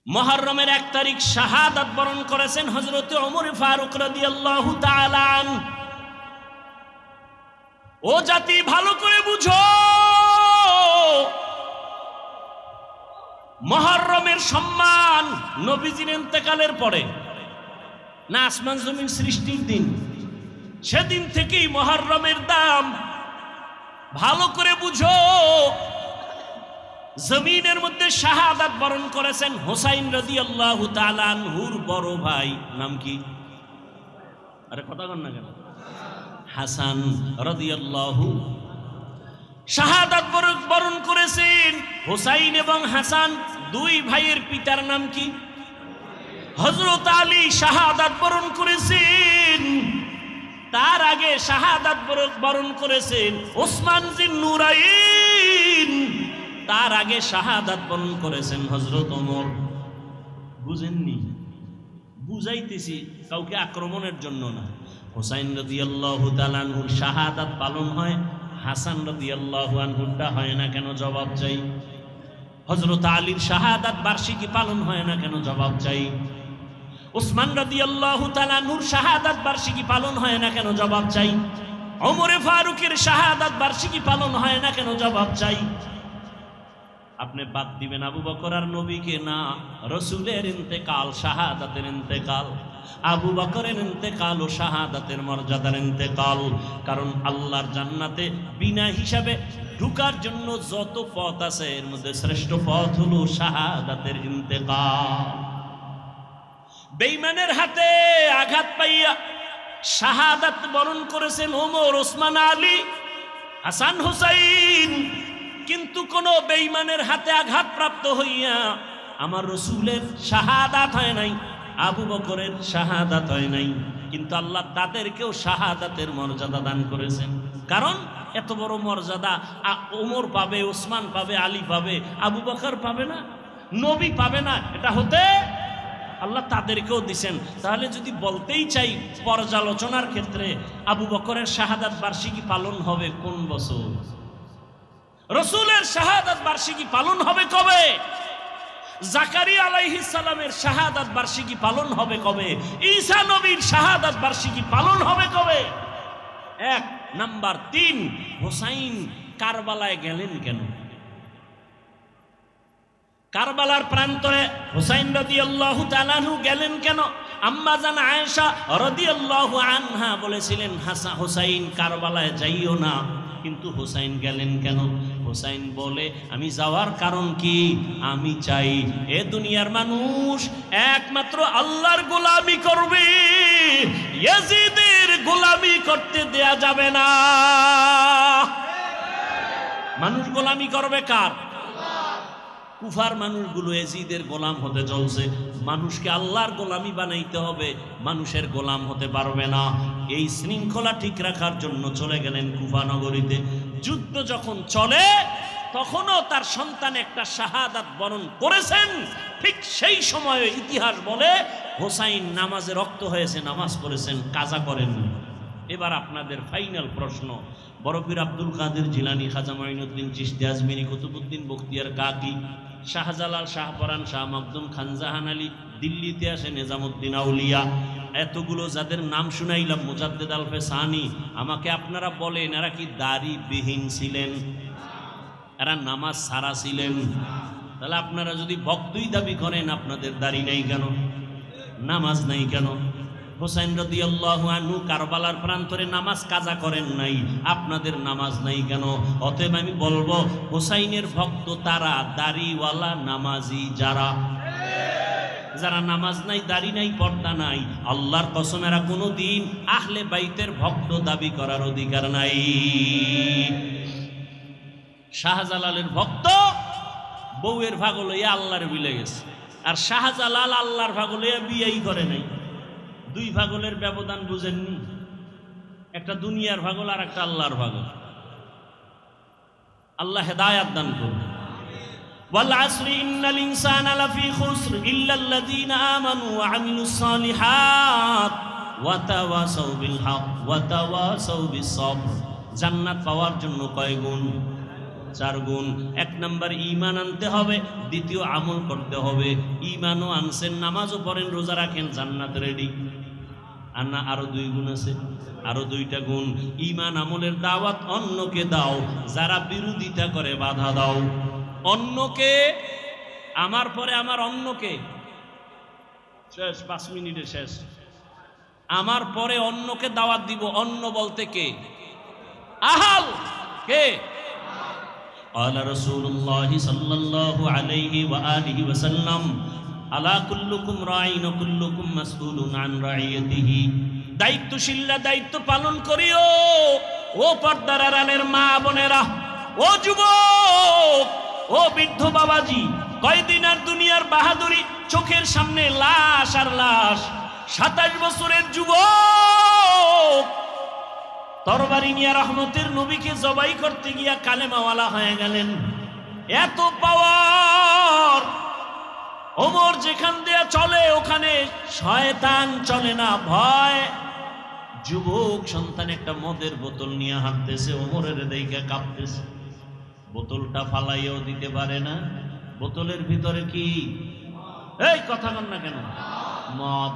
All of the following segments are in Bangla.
মুহররমের 1 তারিখ শাহাদাত বরণ করেছেন হযরত ওমর ফারুক রাদিয়াল্লাহু তাআলা আনহু। ও জাতি ভালো করে বুঝো, মুহররমের সম্মান নবীজির ইন্তেকালের পরে না আসমান জমিন সৃষ্টির দিন, সেদিন থেকেই মুহররমের দাম। ভালো করে বুঝো, জমিনের মধ্যে শাহাদাত বরণ করেছেন হুসাইন রাদিয়াল্লাহু তাআলা আনহুর বড় ভাই, নাম কি? আরে কথা বল না কেন? হাসান রাদিয়াল্লাহু শাহাদাত বরণ করেছেন। হুসাইন এবং হাসান দুই ভাইয়ের পিতার নাম কি? হযরত আলী শাহাদাত বরণ করেছেন। তার আগে শাহাদাত বরণ করেছেন ওসমান জিন নুরাইন। তার আগে শাহাদাত বরণ করেছেন হযরত ওমর। বুঝেননি? বুঝাইতেছি, কাউকে আক্রমণের জন্য না। হুসাইন রাদিয়াল্লাহু তাআলা আনহুর শাহাদাত পালন হয়, হাসান রাদিয়াল্লাহু আনহুরটা হয় না কেন? জবাব চাই। হযরত আলীর শাহাদাত বার্ষিকী পালন হয় না কেন? জবাব চাই। ওসমান রাদিয়াল্লাহু তাআলা আনহুর শাহাদাত বার্ষিকী পালন হয় না কেন? জবাব চাই। ওমর ফারুকের শাহাদাত বার্ষিকী পালন হয় না কেন? জবাব চাই। আপনি বাদ দিবেন আবু বকর আর নবীকে? না, রাসূলের ইন্তেকাল শাহাদাতের ইন্তেকাল, আবু বকরের ইন্তেকাল ও শাহাদাতের মর্যাদার ইন্তেকাল। কারণ আল্লাহর জান্নাতে বিনা হিসাবে ঢোকার জন্য যত পথ আছে এর মধ্যে শ্রেষ্ঠ পথ হলো শাহাদাতের ইন্তেকাল। বেঈমানের হাতে আঘাত পাইয়া শাহাদাত বরণ করেছেন ওমর, ওসমান, আলী, হাসান, হুসাইন। কিন্তু কোন বেঈমানের হাতে আঘাত প্রাপ্ত হইয়া আমার রাসূলের শাহাদাত হয় নাই, আবু বকরের শাহাদাত হয় নাই। কিন্তু আল্লাহ তাদেরকেও শাহাদাতের মর্যাদা দান করেছেন। কারণ এত বড় মর্যাদা ওমর পাবে, ওসমান পাবে, আলী পাবে, আবু বকর পাবে না, নবী পাবে না। এটা হতে আল্লাহ তাদেরকেও দিছেন। তাহলে যদি বলতেই চাই পর্যালোচনার ক্ষেত্রে, আবু বকরের শাহাদাত বার্ষিকী পালন হবে কোন বছর? রাসূলের শাহাদাত বার্ষিকী পালন হবে কবে? জাকারিয়া আলাইহিস সালামের শাহাদাত বার্ষিকী পালন হবে কবে? ঈসা নবীর শাহাদাত বার্ষিকী পালন হবে কবে? 1 নাম্বার। 3, হুসাইন কারবালায় গেলেন কেন? কারবালার প্রান্তরে হুসাইন রাদিয়াল্লাহু তাআলা আনহু গেলেন কেন? আম্মা জান আয়েশা রাদিয়াল্লাহু আনহা বলেছিলেন হুসাইন কারবালায় যাইও না, কিন্তু হুসাইন গেলেন কেন? হুসাইন বলে আমি যাওয়ার কারণ কি? আমি চাই এ দুনিয়ার মানুষ একমাত্র আল্লাহর গোলামি করবে, ইয়াজিদের গোলামি করতে দেয়া যাবে না। মানুষ গোলামি করবে কার? কুফার মানুষগুলো ইয়াজিদের গোলাম হতে চলছে। মানুষকে আল্লাহর গোলামি বানাইতে হবে, মানুষের গোলাম হতে পারবে না। এই শৃঙ্খলা ঠিক রাখার জন্য চলে গেলেন কুফা নগরীতে। যুদ্ধ যখন চলে তখনও তার সন্তান একটা শাহাদাত বরণ করেছেন। ঠিক সেই সময়ে ইতিহাস বলে হুসাইন নামাজে রক্ত হয়েছে, নামাজ পড়েছেন, কাজা করেননি। এবার আপনাদের ফাইনাল প্রশ্ন, বড় পীর আব্দুল কাদের জিলানী, খাজা মাইনুদ্দিন চিশতি আজমিরি, কুতুবউদ্দিন বখতিয়ার কাকি, শাহজালাল, শাহপরান, শাহ মখদুম, খানজাহান আলী, দিল্লিতে আসে নিজামুদ্দিন আউলিয়া, এতগুলো যাদের নাম শুনাইলাম, মুজাদ্দেদ আলফে সানি, আমাকে আপনারা বলেন এরা কি দাড়ি বিহীন ছিলেন? এরা নামাজ ছাড়া ছিলেন? তাহলে আপনারা যদি ভক্তই দাবি করেন, আপনাদের দাড়ি নাই কেন? নামাজ নাই কেন? হুসাইন রাদিয়াল্লাহু আনহু কারবালার প্রান্তরে নামাজ কাজা করেন নাই, আপনাদের নামাজ নাই কেন? অতএব আমি বলবো হুসাইনের ভক্ত তারা দাড়িওয়ালা নামাজি যারা নামাজ নাই, দাড়ি নাই, পর্দা নাই, আল্লাহর কসম এরা কোনোদিন আহলে বাইতের ভক্ত দাবি করার অধিকার নাই। শাহজালালের ভক্ত বউয়ের ভাগ লইয়া আল্লাহর বিলে গেছে, আর শাহজালাল আল্লাহর ভাগ লইয়া বিয়েই করে নাই। 2 ভাগলের ব্যবধান বুঝেননি? একটা দুনিয়ার ভাগল আর একটা আল্লাহর ভাগল। আল্লাহ হেদায়াত দান করুন। ওয়াল আসরি ইন্নাল ইনসানা লাফি খুসর ইল্লাল্লাযীনা আমানু ওয়া আমিলুস সালিহাত ওয়া তাওয়াসাউ বিল হক ওয়া তাওয়াসাউ বিস সবর। জান্নাত পাওয়ার জন্য কয় গুণ? 4 গুণ। 1 নাম্বার ঈমান আনতে হবে, দ্বিতীয় আমল করতে হবে। ঈমানও আনছেন, নামাজও পড়েন, রোজা রাখেন, জান্নাত রেডি। আর না আরো 2 গুণ আছে, আরো 2টা গুণ। ঈমান আমলের দাওয়াত অন্যকে দাও, যারা বিরোধিতা করে বাধা দাও। অন্যকে, আমার পরে আমার অন্যকে, শেষ 5 মিনিটে শেষ। আমার পরে অন্যকে দাওয়াত দিব। অন্য বলতে কে? আহাল কে? قال رسول الله صلى الله عليه وآله وسلم আলা কুল্লুকুম রাঈন ওয়া কুল্লুকুম মাসউলুন আন রাইয়াতিহি। দায়িত্বশীলরা দায়িত্ব পালন করিও। ও পর্দার আড়ালের মা বোনেরা, ও যুবক, ও বৃদ্ধ বাবাজি, কয়দিন আর দুনিয়ার বাহাদুরি, চোখের সামনে লাশ আর লাশ। 27 বছরের যুবক তরবারি নিয়ে রহমতের নবীকে জবাই করতে গিয়া কালেমাওয়ালা হয়ে গেলেন। এত পাওয়ার! ওমর যেখান দিয়ে চলে ওখানে শয়তান চলে না, ভয়। যুবক সন্তান একটা মদের বোতল নিয়ে হাঁটতেছে, ওমরের দিকে কাঁপতেছে। বোতলটা ফালাইয়াও দিতে পারে না। বোতলের ভিতরে কি? এই কথা বল না কেন? মদ।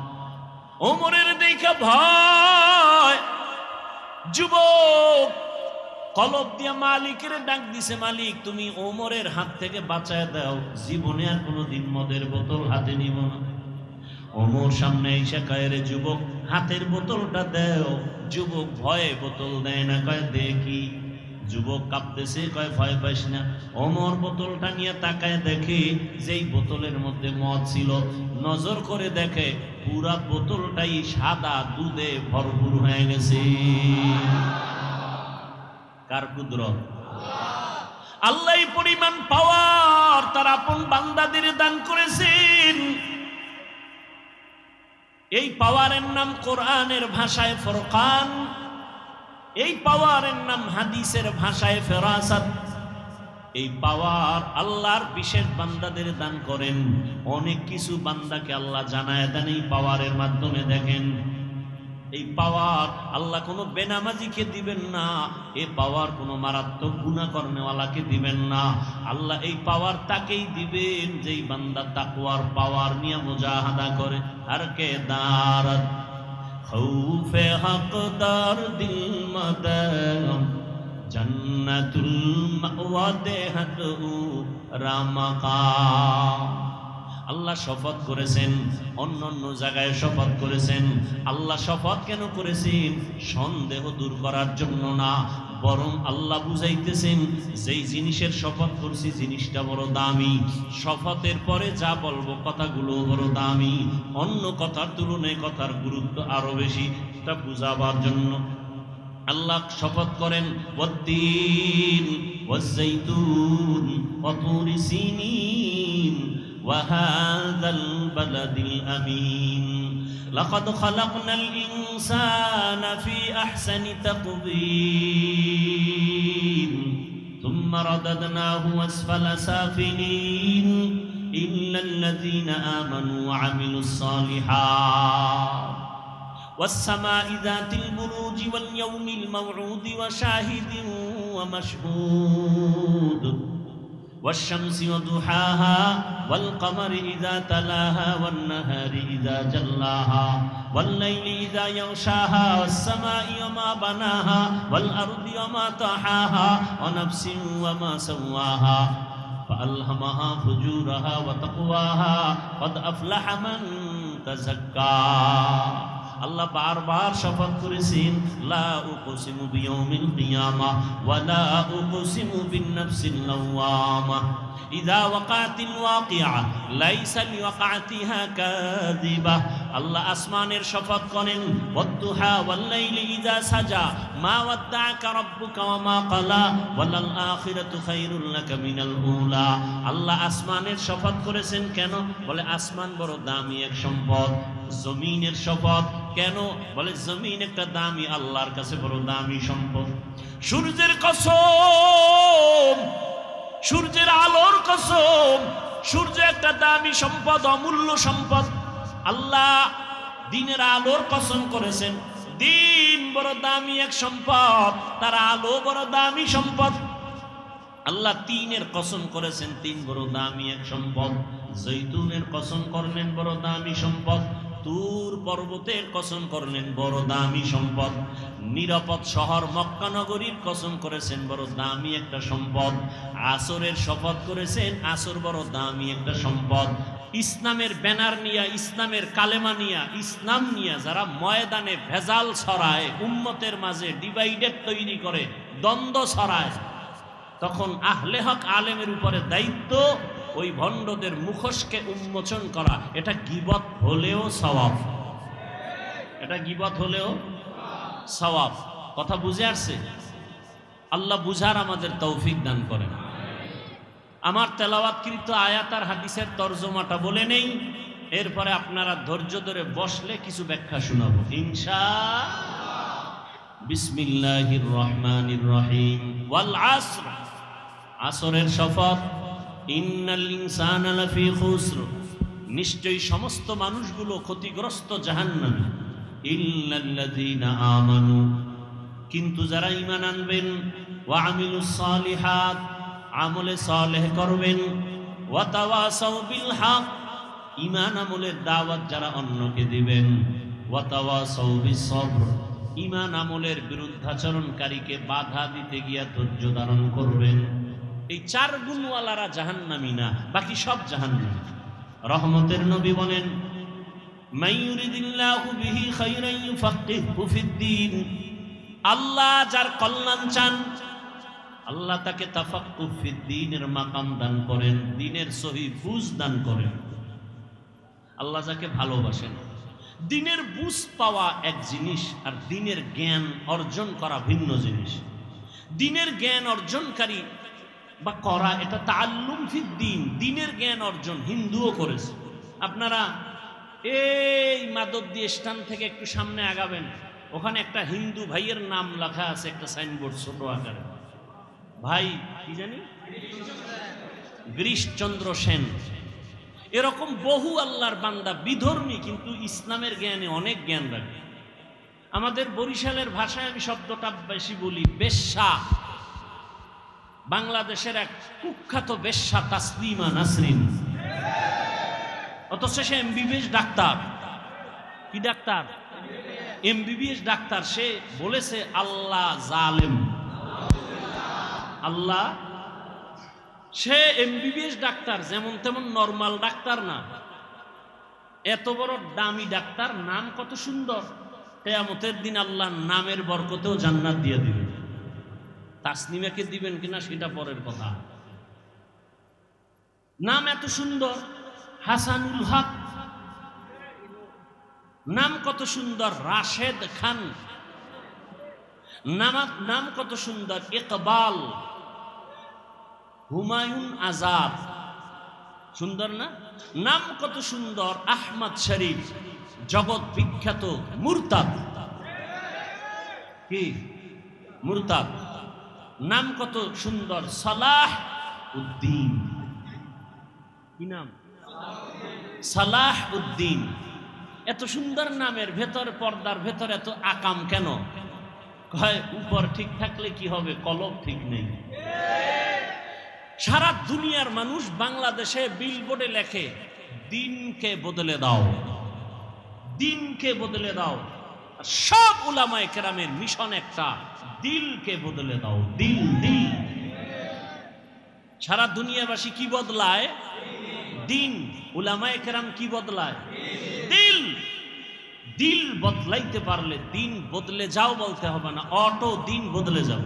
ওমরের দিকে ভয়। যুবক কলব দিয়া মালিকের ডাক দিছে, মালিক তুমি ওমরের হাত থেকে বাঁচায় দাও, জীবনে আর কোনোদিন মদের বোতল হাতে নিব না। ওমর সামনে এসে কয়, রে যুবক হাতের বোতলটা দাও। যুবক ভয়ে বোতল দেয় না, কয় দেখি। যুবক কাঁপতেছে, কয় ভয় পাইস না। ওমর বোতলটা নিয়ে তাকায়, দেখে যেই বোতলের মধ্যে মদ ছিল, নজর করে দেখে পুরা বোতলটাই সাদা দুধে ভরপুর হয়ে গেছে। কার কুদরত? আল্লাহ পরিমাণ পাওয়ার তার আপন বান্দাদের দান করেছেন। এই পাওয়ারের নাম কোরআনের ভাষায় ফুরকান, এই পাওয়ারের নাম হাদিসের ভাষায় ফেরাসাত। এই পাওয়ার আল্লাহর বিশেষ বান্দাদের দান করেন। অনেক কিছু বান্দাকে আল্লাহ জানায় দেন এই পাওয়ারের মাধ্যমে। দেখেন এই পাওয়ার আল্লাহ কোনো বেনামাজিকে দিবেন না, এই পাওয়ার কোনো মারাত্মক গুনাহ করনেওয়ালাকে দিবেন না। আল্লাহ এই পাওয়ার তাকেই দিবেন যেই বান্দা তাকওয়ার পাওয়ার নিয়ে মুজাহাদা করে। আর কে দারাত খৌফে হকদার দিল মাদাম জান্নাতুল মাওয়া দেহাতু রামাকাম। আল্লাহ শপথ করেছেন, অন্য অন্য জায়গায় শপথ করেছেন। আল্লাহ শপথ কেন করেছেন? সন্দেহ দূর করার জন্য না, বরং আল্লাহ বুঝাইতেছেন যেই জিনিসের শপথ করছি জিনিসটা বড় দামি। শপথের পরে যা বলবো কথাগুলো বড় দামি, অন্য কথার তুলনায় কথার গুরুত্ব আরো বেশি, তা বুঝাবার জন্য আল্লাহ শপথ করেন, ওয়াত্তিন ওয়াজ্জাইতুন ওয়া তুরি সিনিন وهذا البلد الأمين لقد خلقنا الإنسان في أحسن تقويم ثم رددناه أسفل سافلين إلا الذين آمنوا وعملوا الصالحات والسماء ذات البروج واليوم الموعود وشاهد ومشهود والشمس وضحاها والقمر إذا تلاها والنهار إذا جلاها والليل إذا يغشاها والسماء وما بناها والأرض وما طحاها ونفس وما سواها فألهمها فجورها وتقواها قد أفلح من تزكى। আল্লাহ বারবার শপথ করেছেন, লা উকসিমু বিয়াউমিল কিয়ামা ওয়া লা উকসিমু বিন নাফসিল লাওয়ামা ইযা ওয়াকাতিল ওয়াকিআ লাইসা লিওয়াকাতিহা কাযিবা। আল্লাহ আসমানের শপথ করেন, ওয়াদ্দুহা ওয়াল লাইলি ইযা সাজা মা ওয়াদ্দাআকা রাব্বুকা ওয়া মা ক্বালা ওয়ালাল আখিরাতু খায়রুল লাকা মিনাল উলা। আল্লাহ আসমানের শপথ করেছেন কেন? বলে আসমান বড় দামি এক সম্পদ। জমিনের শপথ কেন? বলে জমিন একটা দামি, আল্লাহর কাছে বড় দামি সম্পদ। সূর্যের কসম, সূর্যের আলোর কসম, সূর্য একটা দামি সম্পদ, অমূল্য সম্পদ। আল্লাহ দিনের আলোর কসম করেছেন, দিন বড় দামি এক সম্পদ, তার আলো বড় দামি সম্পদ। আল্লাহ তিনের কসম করেছেন, তিন বড় দামি এক সম্পদ। জৈতুনের কসম করলেন বড় দামি সম্পদ, তুর পর্বতের কসম করলেন বড় দামি সম্পদ, নিরাপদ শহর মক্কা নগরীর কসম করেছেন বড় দামি একটা সম্পদ, আসরের শপথ করেছেন, আসর বড় দামি একটা সম্পদ। ইসলামের ব্যানার নিয়া, ইসলামের কালেমা নিয়া, ইসলাম নিয়া যারা ময়দানে ভেজাল ছড়ায়, উম্মতের মাঝে ডিভাইডেড তৈরি করে, দ্বন্দ্ব ছড়ায়, তখন আহলে হক আলেমের উপরে দায়িত্ব ওই ভণ্ডদের মুখোশকে উন্মোচন করা। এটা গীবত হলেও সওয়াব, এটা গীবত হলেও সওয়াব। কথা বুঝে আসছে? আল্লাহ বুঝার আমাদের তৌফিক দান করেন। আমার তেলাওয়াতকৃত আয়াত আর হাদিসের তরজমাটা বলে নেই, এরপরে আপনারা ধৈর্য ধরে বসলে কিছু ব্যাখ্যা শোনাবো ইনশাআল্লাহ। বিসমিল্লাহির রহমানির রহিম। ওয়াল আসর, আসরের শপথ। ইন্নাল ইনসানা লাফি খুসর, নিশ্চয়ই সমস্ত মানুষগুলো ক্ষতিগ্রস্ত, জাহান্নামী। ইল্লাল্লাযীনা আমানু, কিন্তু যারা ঈমান আনবেন, ওয়া আমিলুস সালিহাত, আমলে সালেহ করবেন, ওয়া তাওয়াসাউ বিল হক, ঈমান আমলের দাওয়াত যারা অন্যকে দিবেন, ওয়া তাওয়াসাউ বিস সবর, ঈমান আমলের বিরুদ্ধাচরণকারীকে বাধা দিতে গিয়া ধৈর্য ধারণ করবেন। এই চার গুণওয়ালারা জাহান্নামী না, বাকি সব জাহান্নামী। রহমতের নবী বলেন, মাইয়ুরিদিল্লাহু বিহি খাইরান ইউফাক্কিহু ফিদ্দীন, আল্লাহ যার কল্যাণ চান, আল্লাহ তাকে তাফাক্কুহ ফিদ্দীনের মাকাম দান করেন, দ্বীনের সহি বুঝ দান করেন। আল্লাহ যাকে ভালোবাসেন। দ্বীনের বুঝ পাওয়া এক জিনিস, আর দ্বীনের জ্ঞান অর্জন করা ভিন্ন জিনিস। দ্বীনের জ্ঞান অর্জনকারী বা করা, এটা তাআল্লুম ফিদ্দীন, দ্বীনের জ্ঞান অর্জন হিন্দুও করেছে। আপনারা এই মাদবদী স্ট্যান্ড থেকে একটু সামনে আগাবেন, ওখানে একটা হিন্দু ভাইয়ের নাম লেখা আছে, একটা সাইনবোর্ড ছোট আকারে। ভাই কি জানি, গিরিশচন্দ্র সেন। এরকম বহু আল্লাহর বান্দা বিধর্মী, কিন্তু ইসলামের জ্ঞানে অনেক জ্ঞান রাখে। আমাদের বরিশালের ভাষায় আমি শব্দটা বেশি বলি, বেশ্যা। বাংলাদেশের এক কুখ্যাত বেশ্যা তাসলিমা নাসরিন, অথচ সে এমবিবিএস ডাক্তার। কি ডাক্তার? এমবিবিএস ডাক্তার। সে বলেছে আল্লাহ জালেম, আল্লাহ। সে এমবিবিএস ডাক্তার, যেমন তেমন নরমাল ডাক্তার না, এত বড় দামি ডাক্তার। নাম কত সুন্দর, কিয়ামতের দিন আল্লাহ নামের বরকতেও জান্নাত দিয়ে দিবেন। তাসলিমাকে দিবেন কিনা সেটা পরের কথা। নাম এত সুন্দর, হাসানুল হক, নাম কত সুন্দর। রাশেদ খান, নাম কত সুন্দর। ইকবাল, হুমায়ুন আজাদ, সুন্দর না? নাম কত সুন্দর। আহমদ শরীফ, জগৎ বিখ্যাত মুরতাদ। কি মুরতাদ? নাম কত সুন্দর। সালাহ উদ্দিন, কি নাম? সালাহ উদ্দিন। এত সুন্দর নামের ভেতর, পর্দার ভেতর এত আকাম কেন? কয় উপর ঠিক থাকলে কি হবে, কলব ঠিক নেই। সারা দুনিয়ার মানুষ বাংলাদেশে বিলবোর্ডে লেখে, দিনকে বদলে দাও, দিনকে বদলে দাও। সব উলামায়ে কেরামের মিশন একটা, দিলকে বদলে দাও। দিল, দিল। সারা দুনিয়াবাসী কি বদলায়? দিন। উলামায়ে কেরাম কি বদলায়? দিল। দিল বদলাইতে পারলে দিন বদলে যাও বলতে হবে না, অটো দিন বদলে যাও।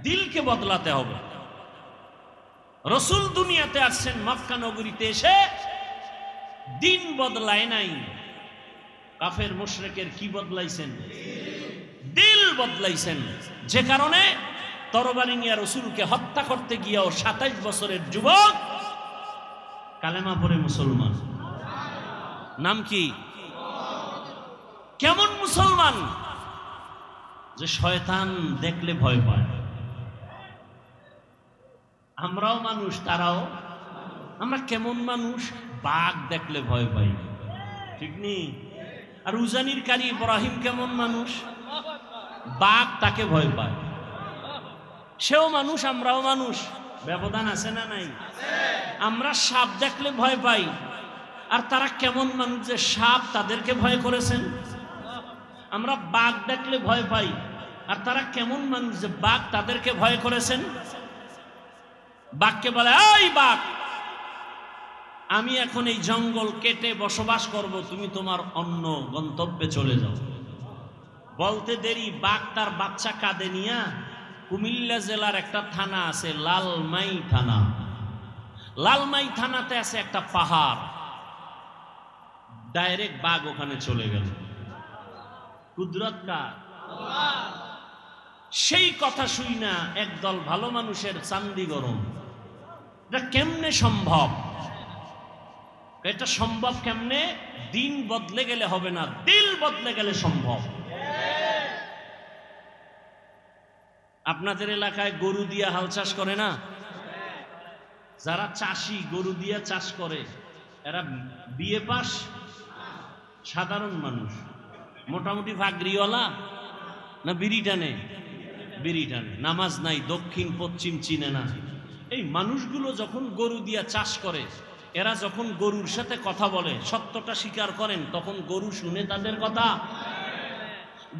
দিলকে বদলাতে হবে। রাসূল দুনিয়াতে আসছেন, মক্কা নগরীতে এসে দিন বদলায় নাই। কাফের মুশরিকের কি বদলাইছেন? দিল বদলাইছেন। যে কারণে তরবারি নিয়ে রাসূলকে হত্যা করতে গিয়েও 27 বছরের যুবক কালেমা পড়ে মুসলমান। নাম কি? কেমন মুসলমান? যে শয়তান দেখলে ভয় পায়। আমরাও মানুষ, তারাও। আমরা কেমন মানুষ? বাঘ দেখলে ভয় পাই, ঠিক নেই? আর উজানির কারি ইব্রাহিম কেমন মানুষ? বাঘ তাকে ভয় পায়। সেও মানুষ, আমরাও মানুষ, ব্যবধান আছে না নাই? আমরা সাপ দেখলে ভয় পাই, আর তারা কেমন মানুষ যে সাপ তাদেরকে ভয় করেছেন। আমরা বাঘ দেখলে ভয় পাই, আর তারা কেমন মানুষ যে বাঘ তাদেরকে ভয় করেছেন। বাঘকে বলে, এই বাঘ, আমি এখন এই জঙ্গল কেটে বসবাস করব, তুমি তোমার অন্য গন্তব্যে চলে যাও। বলতে দেরি বাঘ তার বাচ্চা কাঁধে নিয়া কুমিল্লা জেলার একটা থানা আছে লালমাই থানা, লালমাই থানাতে আছে একটা পাহাড়, ডাইরেক্ট বাঘ ওখানে চলে গেল। কুদরত কার? সেই কথা শুই না একদল ভালো মানুষের চান্দি গরম। এটা কেমনে সম্ভব? এটা সম্ভব কেমনে? দিন বদলে গেলে হবে না, দিল বদলে গেলে সম্ভব। আপনাদের এলাকায় গরু দিয়া হাল চাষ করে না? যারা চাষি গরু দিয়া চাষ করে এরা বিয়ে পাস, সাধারণ মানুষ, মোটামুটি ভাগরিওয়ালা না বিড়ি টানে? বিড়ি টানে, নামাজ নাই, দক্ষিণ পশ্চিম চিনে না। এই মানুষগুলো যখন গরু দিয়া চাষ করে, এরা যখন গরুর সাথে কথা বলে, সত্যটা স্বীকার করেন, তখন গরু শুনে তাদের কথা।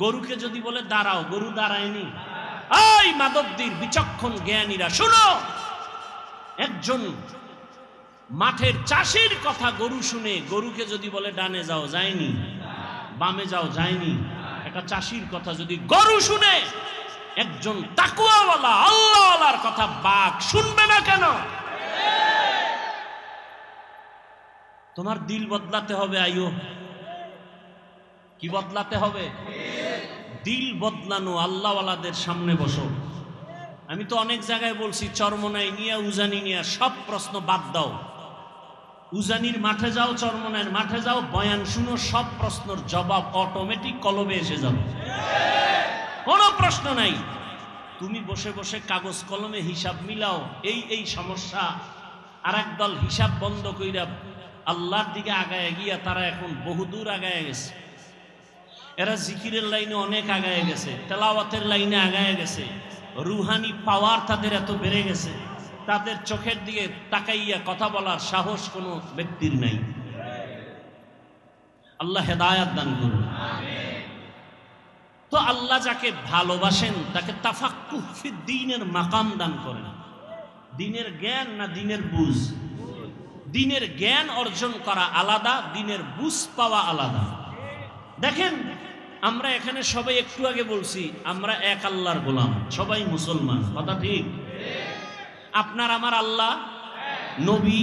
গরুকে যদি বলে দাঁড়াও, গরু দাঁড়ায়নি। এই মাদকদের বিচক্ষণ জ্ঞানীরা শুনো, একজন মাঠের চাষির কথা গরু শুনে, গরুকে যদি বলে ডানে যাও, যায়নি, বামে যাও, যায়নি। একটা চাষির কথা যদি গরু শুনে, একজন তাকওয়াওয়ালা আল্লাহওয়ালার কথা বাঘ শুনবে না কেন? তোমার দিল বদলাতে হবে। আইও, কি বদলাতে হবে? দিল বদলানো। আল্লাহওয়ালাদের সামনে বসো। আমি তো অনেক জায়গায় বলছি, চরমনাই নিয়ে, উজানি নিয়ে সব প্রশ্ন বাদ দাও। উজানির মাঠে যাও, চরমনাইয়ের মাঠে যাও, বয়ান শুনো, সব প্রশ্নের জবাব অটোমেটিক কলবে এসে যাবে, কোনো প্রশ্ন নাই। তুমি বসে বসে কাগজ কলমে হিসাব মিলাও, এই সমস্যা। আর একদল হিসাব বন্ধ কইরা আল্লাহর দিকে আগায় গিয়া তারা এখন বহুদূর আগায় গেছে। এরা জিকিরের লাইনে অনেক আগায় গেছে, তেলাওয়াতের লাইনে আগায় গেছে, রুহানি পাওয়ার তাদের এত বেড়ে গেছে, তাদের চোখের দিকে তাকাইয়া কথা বলার সাহস কোনো ব্যক্তির নাই। আল্লাহ হেদায়াত দান করুন। তো আল্লাহ যাকে ভালোবাসেন তাকে তাফাক্কুহ ফিদ দ্বীনের মাকাম দান করেন। দ্বীনের জ্ঞান না দ্বীনের বুঝ? দ্বীনের জ্ঞান অর্জন করা আলাদা, দ্বীনের বুঝ পাওয়া আলাদা। দেখেন, আমরা এখানে সবাই একটু আগে বলছি আমরা এক আল্লাহর গোলাম, সবাই মুসলমান, কথা ঠিক? আপনার আমার আল্লাহ, নবী,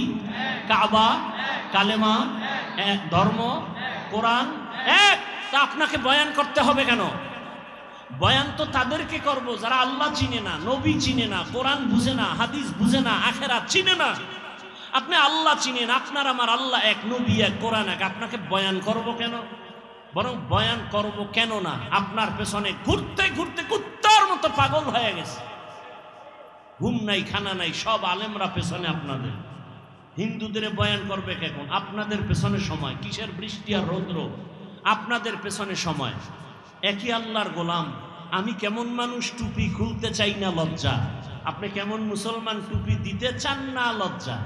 কাবা, কালেমা, এক ধর্ম, কোরআন এক। তা আপনাকে বয়ান করতে হবে কেন? বয়ান তো তাদেরকে করব যারা আল্লাহ চিনে না, নবী চিনে না, কোরআন বুঝে না, হাদিস বুঝে না, আখেরাত চিনে না। আপনি আল্লাহ চিনেন, আপনার আমার আল্লাহ এক, নবী এক, কোরআন এক, আপনাকে বয়ান করব কেন? বরং বয়ান করব কেন না, আপনার পেছনে ঘুরতে ঘুরতে কুত্তার মতো পাগল হয়ে গেছে, ঘুম নাই, খানা নাই, সব আলেমরা পেছনে আপনাদের। হিন্দুদের বয়ান করবে কেন? আপনাদের পেছনে সময়, কিসের বৃষ্টি আর রৌদ্র, আপনাদের পেছনে সময়। একই আল্লাহর গোলাম। আমি কেমন মানুষ, টুপি খুলতে চাই না, লজ্জা। আপনি কেমন মুসলমান, টুপি দিতে চান না, লজ্জা।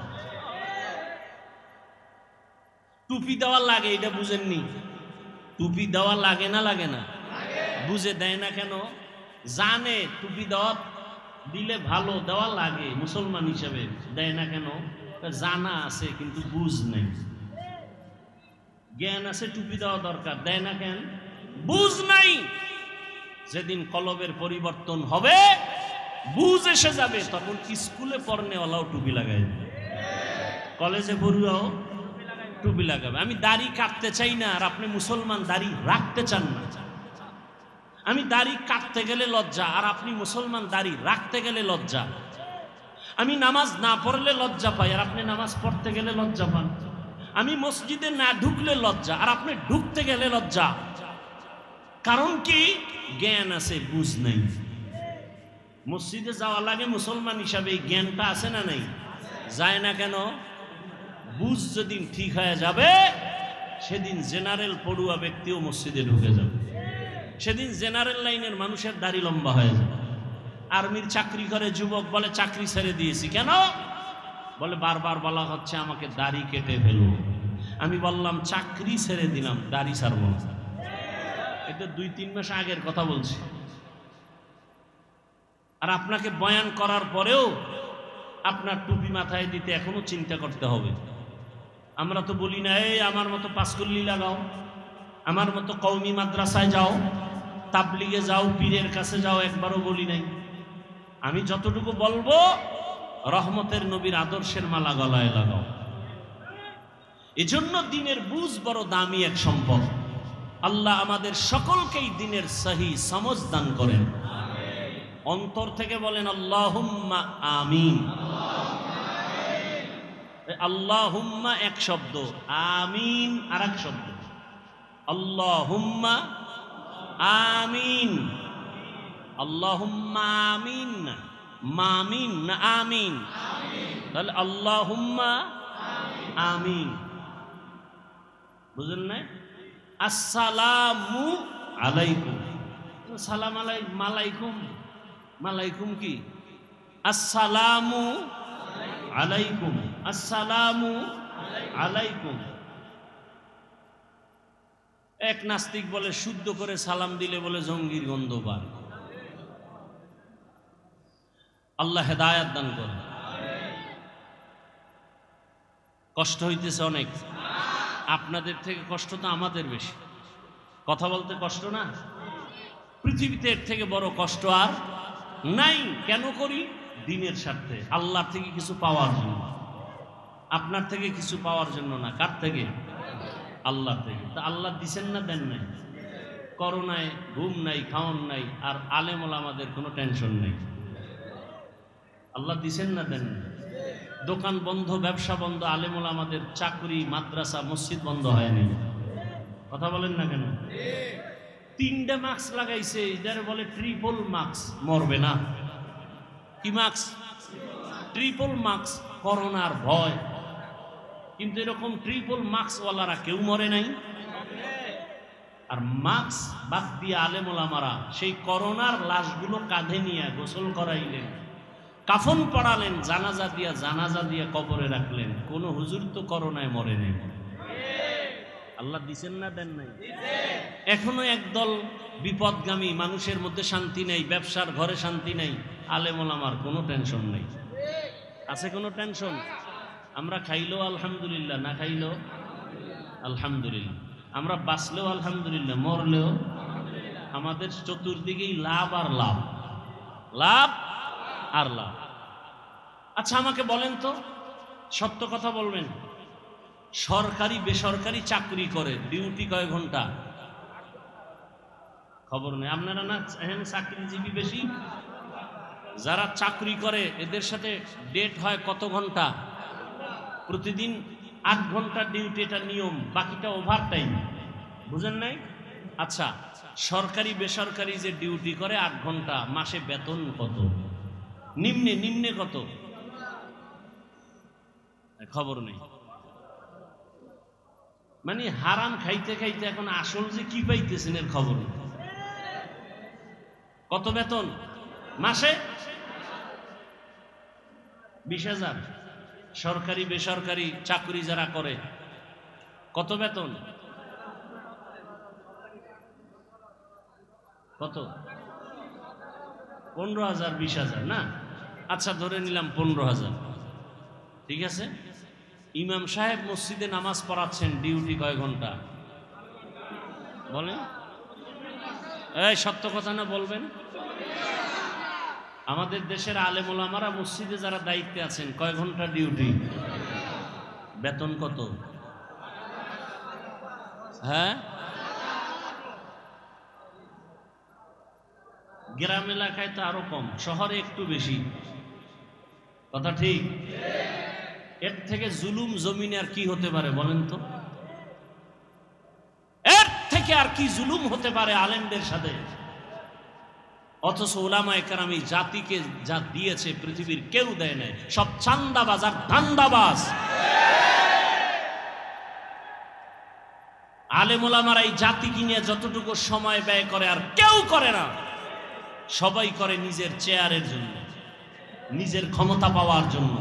টুপি দেওয়া লাগে, এটা বুঝেননি? টুপি দেওয়া লাগে না, লাগে না? বুঝে দেয় না কেন? জানে টুপি দেওয়া দিলে ভালো, দেওয়া লাগে, মুসলমান হিসেবে দেয় না কেন? জানা আছে কিন্তু বুঝ নেই। জ্ঞান আছে, টুপি দেওয়া দরকার, দেয় না কেন? বুঝ নাই। যেদিন কলবের পরিবর্তন হবে, বুঝ এসে যাবে, তখন স্কুলে পড়নেওয়ালাও টুপি লাগায়, কলেজে পড়ুয়াও টুপি লাগাবে। আমি দাড়ি কাটতে চাই না, আর আপনি মুসলমান দাড়ি রাখতে চান না। আমি দাড়ি কাটতে গেলে লজ্জা, আর আপনি মুসলমান দাড়ি রাখতে গেলে লজ্জা। আমি নামাজ না পড়লে লজ্জা পাই, আর আপনি নামাজ পড়তে গেলে লজ্জা পান। আমি মসজিদে না ঢুকলে লজ্জা, আর আপনি ঢুকতে গেলে লজ্জা। কারণ কি? জ্ঞান আছে, বুঝ নাই। মসজিদে যাওয়া লাগে মুসলমান হিসাবে, এই জ্ঞানটা আছে না নাই? যায় না কেন? বুঝ যেদিন ঠিক হয়ে যাবে, সেদিন জেনারেল পড়ুয়া ব্যক্তিও মসজিদে ঢুকে যাবে। সেদিন জেনারেল লাইনের মানুষের দাড়ি লম্বা হয়ে যাবে। আর্মির চাকরি করে যুবক, বলে চাকরি ছেড়ে দিয়েছি। কেন? বলে বারবার বলা হচ্ছে আমাকে দাড়ি কেটে ফেলো। আমি বললাম চাকরি ছেড়ে দিলাম, দাড়ি ছাড়ব না। এটা 2-3 মাস আগের কথা বলছি। আর আপনাকে বয়ান করার পরেও আপনার টুপি মাথায় দিতে এখনো চিন্তা করতে হবে। আমরা তো বলি না এই আমার মতো পাঁচকল্লি লাগাও, আমার মতো কওমি মাদ্রাসায় যাও, তাবলিগে যাও, পীরের কাছে যাও, একবারও বলি নাই। আমি যতটুকু বলবো রহমতের নবীর আদর্শের মালা গলায় লাগাও। এজন্য দিনের বুঝ বড় দামি এক সম্পদ। আল্লাহ আমাদের সকলকেই দিনের সহি সমঝ দান করেন। অন্তর থেকে বলেন আল্লাহুম্মা আমিন। আল্লাহুম্মা এক শব্দ, আমিন আর এক শব্দ। আল্লাহুম্মা আমিন, আল্লাহুম্মা আমিন, মামিন না আমিন। তাহলে আল্লাহুম্মা আমিন, বুঝলেন না? আসসালামু আলাইকুম, সালাম আলাইকুম, মালাইকুম কি? আসসালামু আলাইকুম, আসসালামু আলাইকুম। এক নাস্তিক বলে শুদ্ধ করে সালাম দিলে বলে জঙ্গির গন্ধ পায়। আল্লাহ হেদায়াত দান করেন। কষ্ট হইতেছে অনেক, আপনাদের থেকে কষ্ট তো আমাদের বেশি। কথা বলতে কষ্ট না? পৃথিবীতে এর থেকে বড় কষ্ট আর নাই। কেন করি? দিনের স্বার্থে, আল্লাহর থেকে কিছু পাওয়ার জন্য। আপনার থেকে কিছু পাওয়ার জন্য না। কার থেকে? আল্লাহ থেকে। তা আল্লাহ দিছেন না দেন নাই? করোনায় ঘুম নাই, খাওয়ান নাই, আর আলেম ওলামাদের কোনো টেনশন নেই। আল্লাহ দিছেন না দেন নাই? দোকান বন্ধ, ব্যবসা বন্ধ, আলেম ওলামাদের চাকরি, মাদ্রাসা, মসজিদ বন্ধ হয়নি। কথা বলেন না কেন? 3টে মাস্ক লাগাইছে, যারা বলে ট্রিপল মাস্ক, মরবে না। কি মাস্ক? ট্রিপল মাস্ক, করোনার ভয়। কিন্তু এরকম ট্রিপল মাস্কওয়ালারা কেউ মরে নাই। আর মাস্ক বাদ দিয়ে আলেম ওলামারা সেই করোনার লাশগুলো কাঁধে নিয়ে গোসল করাইলেন, কাফন পড়ালেন, জানাজা দিয়া কবরে রাখলেন। কোন হুজুর তো করোনায় মরে নেই। আল্লাহ দিছেন না দেন নাই? এখনো একদল বিপদগামী, মানুষের মধ্যে শান্তি নেই, ব্যবসার ঘরে শান্তি নেই। আলেম ওলামার কোনো টেনশন নেই। আছে কোনো টেনশন? আমরা খাইলেও আলহামদুলিল্লাহ, না খাইলেও আলহামদুলিল্লাহ, আমরা বাঁচলেও আলহামদুলিল্লাহ, মরলেও। আমাদের চতুর্দিকেই লাভ আর লাভ, লাভ আর লাভ। আচ্ছা আমাকে বলেন তো, সত্য কথা বলবেন, সরকারি বেসরকারি চাকরি করে ডিউটি কয় ঘন্টা? খবর নেই। আপনারা না এখানে চাকরিজীবী বেশি, যারা চাকরি করে এদের সাথে ডেট হয় কত ঘন্টা? প্রতিদিন 8 ঘন্টা ডিউটি, এটা নিয়ম, বাকিটা ওভার টাইম। বুঝেন নাই? আচ্ছা, সরকারি বেসরকারি যে ডিউটি করে 8 ঘন্টা, মাসে বেতন কত? নিম্নে কত? খবর নেই। মানে হারাম খাইতে খাইতে এখন আসল যে কি পাইতেছেন এর খবর নেই। কত বেতন মাসে? 20,000। সরকারি বেসরকারি চাকরি যারা করে কত বেতন? কত? 15,000, 20,000 না? আচ্ছা ধরে নিলাম 15,000। ঠিক আছে, ইমাম সাহেব মসজিদে নামাজ পড়াচ্ছেন, ডিউটি কয় ঘন্টা বলেন? এই সত্য কথা না বলবেন? আমাদের দেশের আলেম ওলামারা মসজিদে যারা দায়িত্বে আছেন কয় ঘন্টা ডিউটি? বেতন কত? হ্যাঁ, গ্রাম এলাকায় তো আরো কম, শহরে একটু বেশি। কথা ঠিক? এর থেকে জুলুম জমিনে আর কি হতে পারে বলেন তো? এর থেকে আর কি জুলুম হতে পারে আলেমদের সাথে? অথচ উলামায়ে কেরাম এই জাতিকে যা দিয়েছে পৃথিবীর কেউ দেয় নাই। সব চান্দাবাজ আর ধান্দাবাজ। আলেম ওলামারা এই জাতিকে নিয়ে যতটুকু সময় ব্যয় করে আর কেউ করে না। সবাই করে নিজের চেয়ারের জন্য, নিজের ক্ষমতা পাওয়ার জন্য,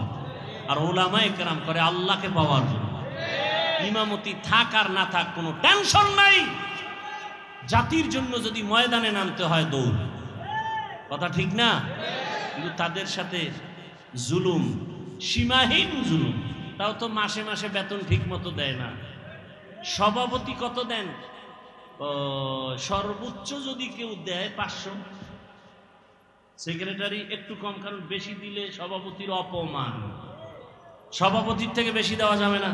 আর ওলামায়ে কেরাম করে আল্লাহকে পাওয়ার জন্য। ইমামতি থাক আর না থাক কোনো টেনশন নাই, জাতির জন্য যদি ময়দানে নামতে হয় দৌড়। কথা ঠিক না? কিন্তু তাদের সাথে জুলুম, সীমাহীন জুলুম। তাও তো মাসে মাসে বেতন ঠিক মতো দেয় না। সভাপতি কত দেন? সর্বোচ্চ যদি কেউ দেয় 500, সেক্রেটারি একটু কম, কারণ বেশি দিলে সভাপতির অপমান। সভাপতির থেকে বেশি দেওয়া যাবে না।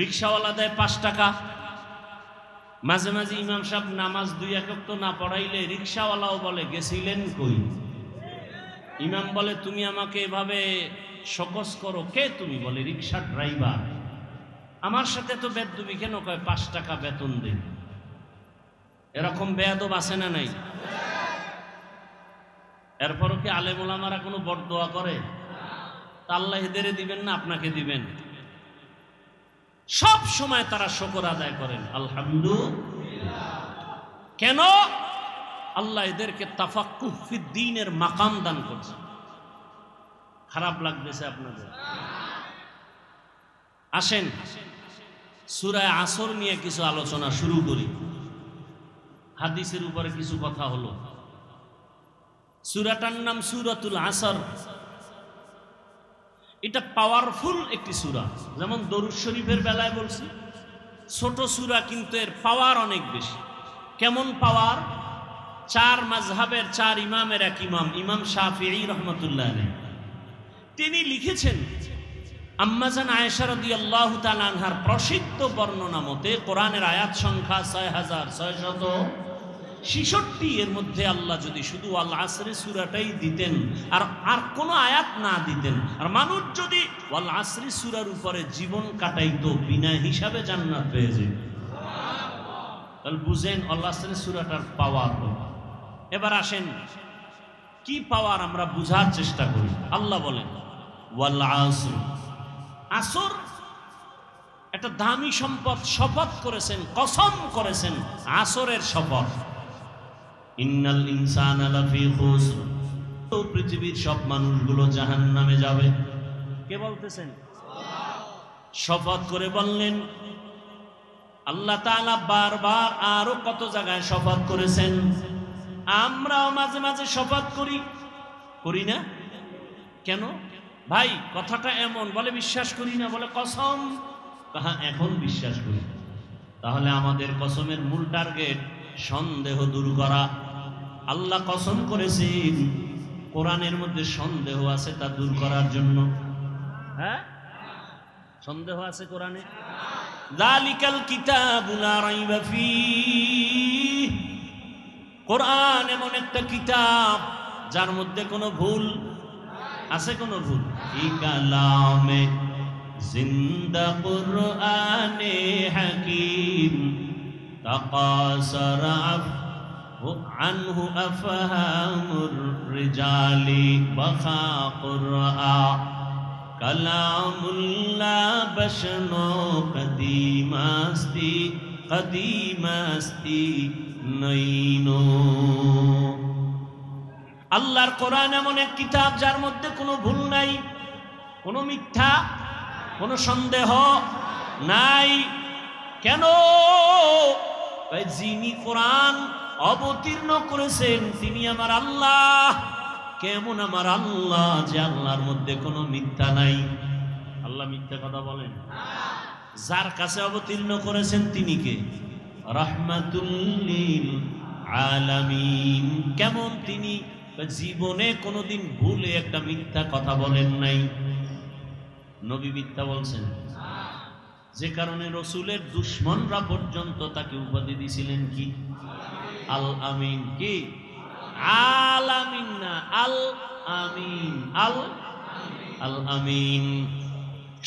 রিক্সাওয়ালা দেয় 5 টাকা। মাঝে মাঝে ইমাম সাহেব নামাজ 2 ওয়াক্ত না পড়াইলে রিক্সাওয়ালাও বলে গেছিলেন কই? ইমাম বলে তুমি আমাকে এভাবে সকস করো কে তুমি? বলে রিক্সা ড্রাইভার। আমার সাথে তো বেদবি কেন? কয় 5 টাকা বেতন দেন। এরকম বেয়াদব আছে না নাই? এরপরও কি আলেম ওলামারা কোনো বরদোয়া করে? আল্লাহ এদের দিবেন না আপনাকে দিবেন? সব সময় তারা শুকর আদায় করেন আলহামদুলিল্লাহ। কেন? আল্লাহ এদেরকে তাফাক্কুহ ফিদ্দীনের মাকাম দান করছে। খারাপ লাগতেছে আপনাদের? আসেন সূরা আসর নিয়ে কিছু আলোচনা শুরু করি। হাদিসের উপরে কিছু কথা হলো। সূরাটার নাম সূরাতুল আসর। এটা পাওয়ারফুল একটি সূরা। যেমন দরুদ শরীফের বেলায় বলছি ছোট সূরা, কিন্তু এর পাওয়ার অনেক বেশি। কেমন পাওয়ার? 4 মাযহাবের 4 ইমামের এক ইমাম, ইমাম শাফিঈ রাহমাতুল্লাহ আলাইহি, তিনি লিখেছেন আম্মাজান আয়েশা রাদিয়াল্লাহু তাআলা আনহার প্রসিদ্ধ বর্ণনা মতে কোরআনের আয়াত সংখ্যা 6666। এর মধ্যে আল্লাহ যদি শুধু আল আসরে সূরাটাই দিতেন আর কোনো আয়াত না দিতেন, আর মানুষ যদি আল আসরি সূরার উপরে জীবন কাটাইতো, বিনা হিসাবে জান্নাত পেয়ে যেত। তাহলে বুঝেন আল আসরি সূরাটার পাওয়ার। এবার আসেন কি পাওয়ার আমরা বুঝার চেষ্টা করি। আল্লাহ বলেন ওয়াল আসর। আসর একটা দামি সম্পদ, শপথ করেছেন, কসম করেছেন আসরের শপথ। ইন্নাল ইনসানা লাফি খুসর। পৃথিবীর সব মানুষগুলো জাহান্নামে যাবে। কে বলতেছেন? শপথ করে বললেন। আল্লাহ তাআলা বারবার আরো কত জায়গায় শপথ করেছেন। আমরাও মাঝে মাঝে শপথ করি না? কেন ভাই? কথাটা এমন, বলে বিশ্বাস করি না, বলে কসম। হ্যাঁ এখন বিশ্বাস করি। তাহলে আমাদের কসমের মূল টার্গেট সন্দেহ দূর করা। আল্লাহ কসম করেছেন কোরআনের মধ্যে সন্দেহ আছে তা দূর করার জন্য। হ্যাঁ সন্দেহ আছে কোরআনে? যালিকাল কিতাবু লা রাইবা ফীহ। কোরআন এমন একটা কিতাব যার মধ্যে কোনো ভুল আছে? কোনো ভুল? ই কালামে জিন্দা কুরআনে হাকীম তাকাসারা আনহু আফহামুর রিজালি বাখা কুরআন কালামুল্লাহ বশনো কদিমাস্তি নইনো। আল্লাহর কোরআন এমন এক কিতাব যার মধ্যে কোনো ভুল নাই, কোনো মিথ্যা, কোনো সন্দেহ নাই। কেন? যিনি কোরআন অবতীর্ণ করেছেন তিনি আমার আল্লাহ। কেমন আমার আল্লাহ? যে আল্লাহর মধ্যে কোনো মিথ্যা নাই। আল্লাহ মিথ্যা কথা বলেন? যার কাছে অবতীর্ণ করেছেন তিনি কে? রাহমাতুল লিল আলামিন। কেমন তিনি? জীবনে কোনোদিন ভুলে একটা মিথ্যা কথা বলেন নাই। নবী মিথ্যা বলছেন? যে কারণে রসুলের দুশ্মনরা পর্যন্ত তাকে উপাধি দিয়েছিলেন কি? আল আমিন। কি? আল আমিন না, আল আমিন। আল আমিন।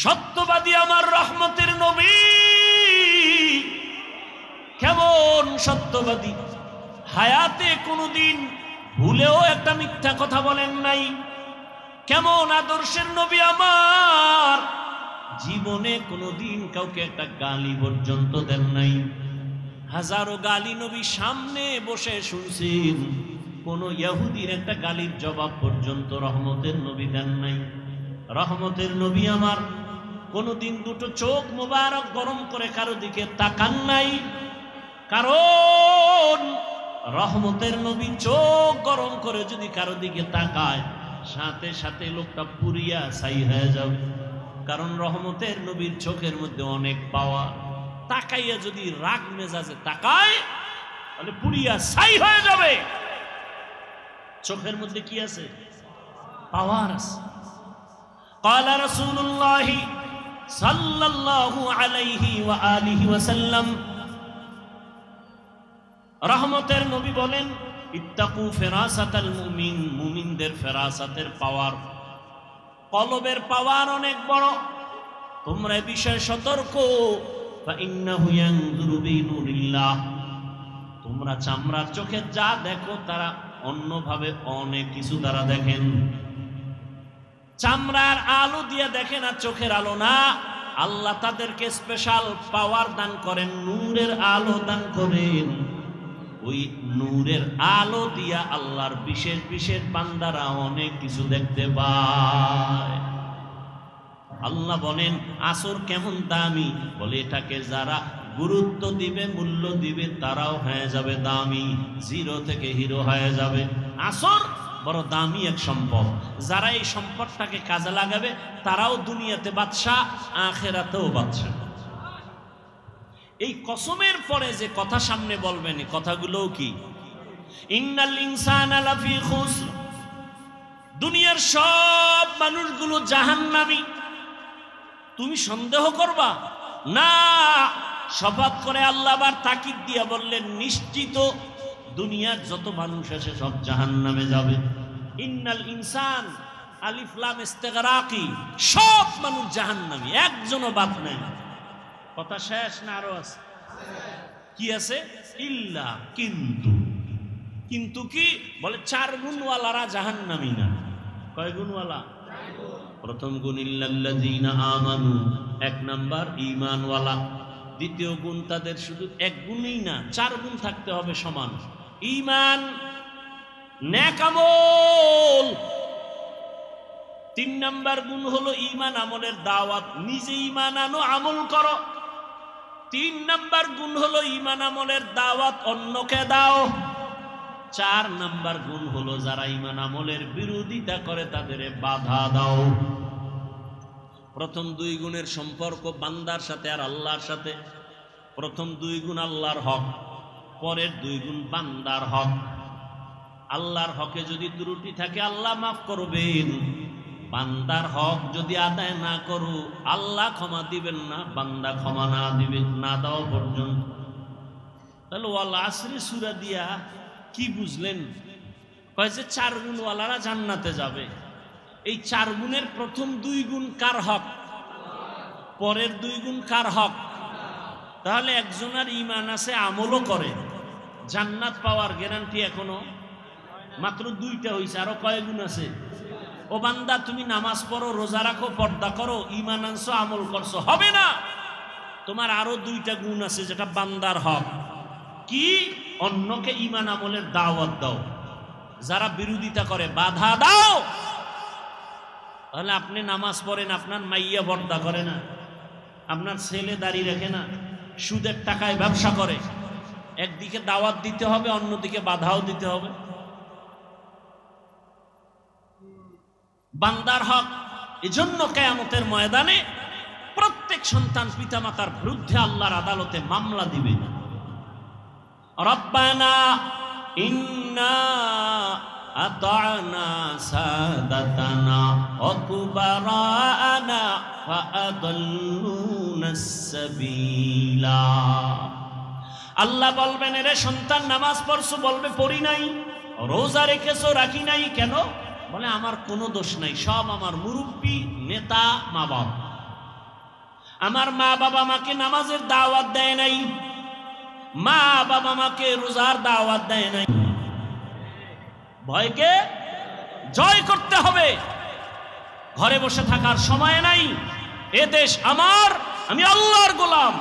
সত্যবাদী আমার রহমতের নবী। কেমন সত্যবাদী? হায়াতে কোনোদিন ভুলেও একটা মিথ্যা কথা বলেন নাই। কেমন আদর্শের নবী আমার! জীবনে কোনোদিন কাউকে একটা গালি পর্যন্ত দেন নাই। হাজারো গালি নবী সামনে বসে শুনছেন। কোন ইহুদির একটা গালির জবাব পর্যন্ত রহমতের নবী দেন নাই। রহমতের নবী আমার কোনদিন দুটো চোখ মোবারক গরম করে কারো দিকে তাকান নাই, কারণ রহমতের নবী চোখ গরম করে যদি কারো দিকে তাকায় সাথে সাথে লোকটা পুরিয়া ছাই হয়ে যাবে। কারণ রহমতের নবীর চোখের মধ্যে অনেক পাওয়ার। তাকাইয়া যদি রাগ মেজাজে তাকায় তাহলে পুরিয়া ছাই হয়ে যাবে। চোখের মধ্যে কি আছে? পাওয়ার আছে। قال رسول الله صلى الله عليه وآله وسلم, রহমতের নবী বলেন, ইত্তাকু ফিরাসাতাল মুমিন, মুমিনদের ফিরাসাতের পাওয়ার, কলবের পাওয়ার অনেক বড়, তোমরা এই বিষয়ে সতর্ক। ফাইন্নাহু ইয়ানজুরু বিনুরিল্লাহ, তোমরা চামড়ার চোখে যা দেখো তারা অন্যভাবে অনেক কিছু তারা দেখেন। চামড়ার আলো দিয়ে দেখে না, চোখের আলো না। আল্লাহ তাদেরকে স্পেশাল পাওয়ার দান করেন, নূরের আলো দান করেন। ওই নূরের আলো দিয়া আল্লাহর বিশেষ বিশেষ বান্দারা অনেক কিছু দেখতে পায়। আল্লাহ বলেন আসর কেমন দামি, বলে এটাকে যারা গুরুত্ব দিবে, মূল্য দিবে, তারাও হয়ে যাবে দামি, জিরো থেকে হিরো হয়ে যাবে। আসর বড় দামি এক সম্পদ, যারা এই সম্পদটাকে কাজে লাগাবে তারাও দুনিয়াতে বাদশা, আখিরাতেও বাদশা। এই কসমের পরে যে কথা সামনে বলবেন, এই কথাগুলোও কি? ইন্নাল ইনসানা লাফি খুসর, দুনিয়ার সব মানুষগুলো জাহান্নামী। তুমি সন্দেহ করবা না, শপথ করে আল্লাহ আবার তাকিদ দিয়া বললেন নিশ্চিত দুনিয়ার যত মানুষ আছে সব জাহান্নামে যাবে। ইন্নাল ইনসান আলিফ লাম ইস্তিগরাকি, সব মানুষ জাহান্নামী, একজনও বাদ নাই। কথা শেষ না আরো আছে? কি আছে? ইল্লা, কিন্তু। কিন্তু কি বলে? 4 গুণওয়ালারা জাহান্নামী না। কয় গুণওয়ালা? প্রথম গুণ ইল্লাল্লাযীনা আমানু, 1 নাম্বার ঈমানওয়ালা। দ্বিতীয় গুণ তাদের শুধু 1 গুণই না, 4 গুণ থাকতে হবে সমান। ঈমান, নেক আমল। 3 নাম্বার গুণ হলো ঈমান আমলের দাওয়াত, নিজে ঈমান আনো, আমল করো। 3 নাম্বার গুণ হলো ঈমান আমলের দাওয়াত, অন্যকে দাও। 4 নাম্বার গুণ হলো যারা ঈমান আমলের বিরোধিতা করে তাদের বাধা দাও। প্রথম 2 গুণের সম্পর্ক বান্দার সাথে আর আল্লাহর সাথে। প্রথম 2 গুণ আল্লাহর হক, পরের 2 গুণ বান্দার হক। আল্লাহর হকে যদি ত্রুটি থাকে আল্লাহ মাফ করবেন, বান্দার হক যদি আদায় না করো আল্লাহ ক্ষমা দিবেন না, বান্দা ক্ষমা না দিবেন না দেওয়া পর্যন্ত। তাহলে ওয়াল আসরি সূরা দিয়া কি বুঝলেন? কয় যে 4 গুণওয়ালারা জান্নাতে যাবে। এই 4 গুণের প্রথম 2 গুণ কার হক? পরের 2 গুণ কার হক? তাহলে একজনের ঈমান আছে, আমলও করে, জান্নাত পাওয়ার গ্যারান্টি এখনো মাত্র 2টা হইছে। আরো কয় গুণ আছে? ও বান্দা তুমি নামাজ পড়ো, রোজা রাখো, পর্দা করো, ঈমান আনছো, আমল করছো, হবে না। তোমার আরো 2টা গুণ আছে যেটা বান্দার হক। কি? অন্যকে ঈমান আমলের দাওয়াত দাও, যারা বিরোধিতা করে বাধা দাও। তাহলে আপনি নামাজ পড়েন, আপনার মাইয়া পর্দা করে না, আপনার ছেলে দাড়ি রাখে না, সুদের টাকায় ব্যবসা করে, একদিকে দাওয়াত দিতে হবে, অন্যদিকে বাধাও দিতে হবে। বান্দার হক। এজন্য কিয়ামতের ময়দানে প্রত্যেক সন্তান পিতামাতার বিরুদ্ধে আল্লাহর আদালতে মামলা দিবে। রব্বানা ইন্না আতা'না সাদাতানা ওয়া কুবারানা ফাআদাল্লুনাস সাবিলা। আল্লাহ বলবেন এরে সন্তান নামাজ পড়ছো, বলবে পড়ি নাই। রোজা রেখেছো, রাখি নাই। কেন? বলে আমার কোনো দোষ নাই, সব আমার মুরব্বী, নেতা, মা বাবা। আমার মা বাবা আমাকে নামাজের দাওয়াত দেয় নাই, মা বাবা আমাকে রোজার দাওয়াত দেয় নাই। ভয়কে জয় করতে হবে। ঘরে বসে থাকার সময় নাই। এদেশ আমার, আমি আল্লাহর গোলাম,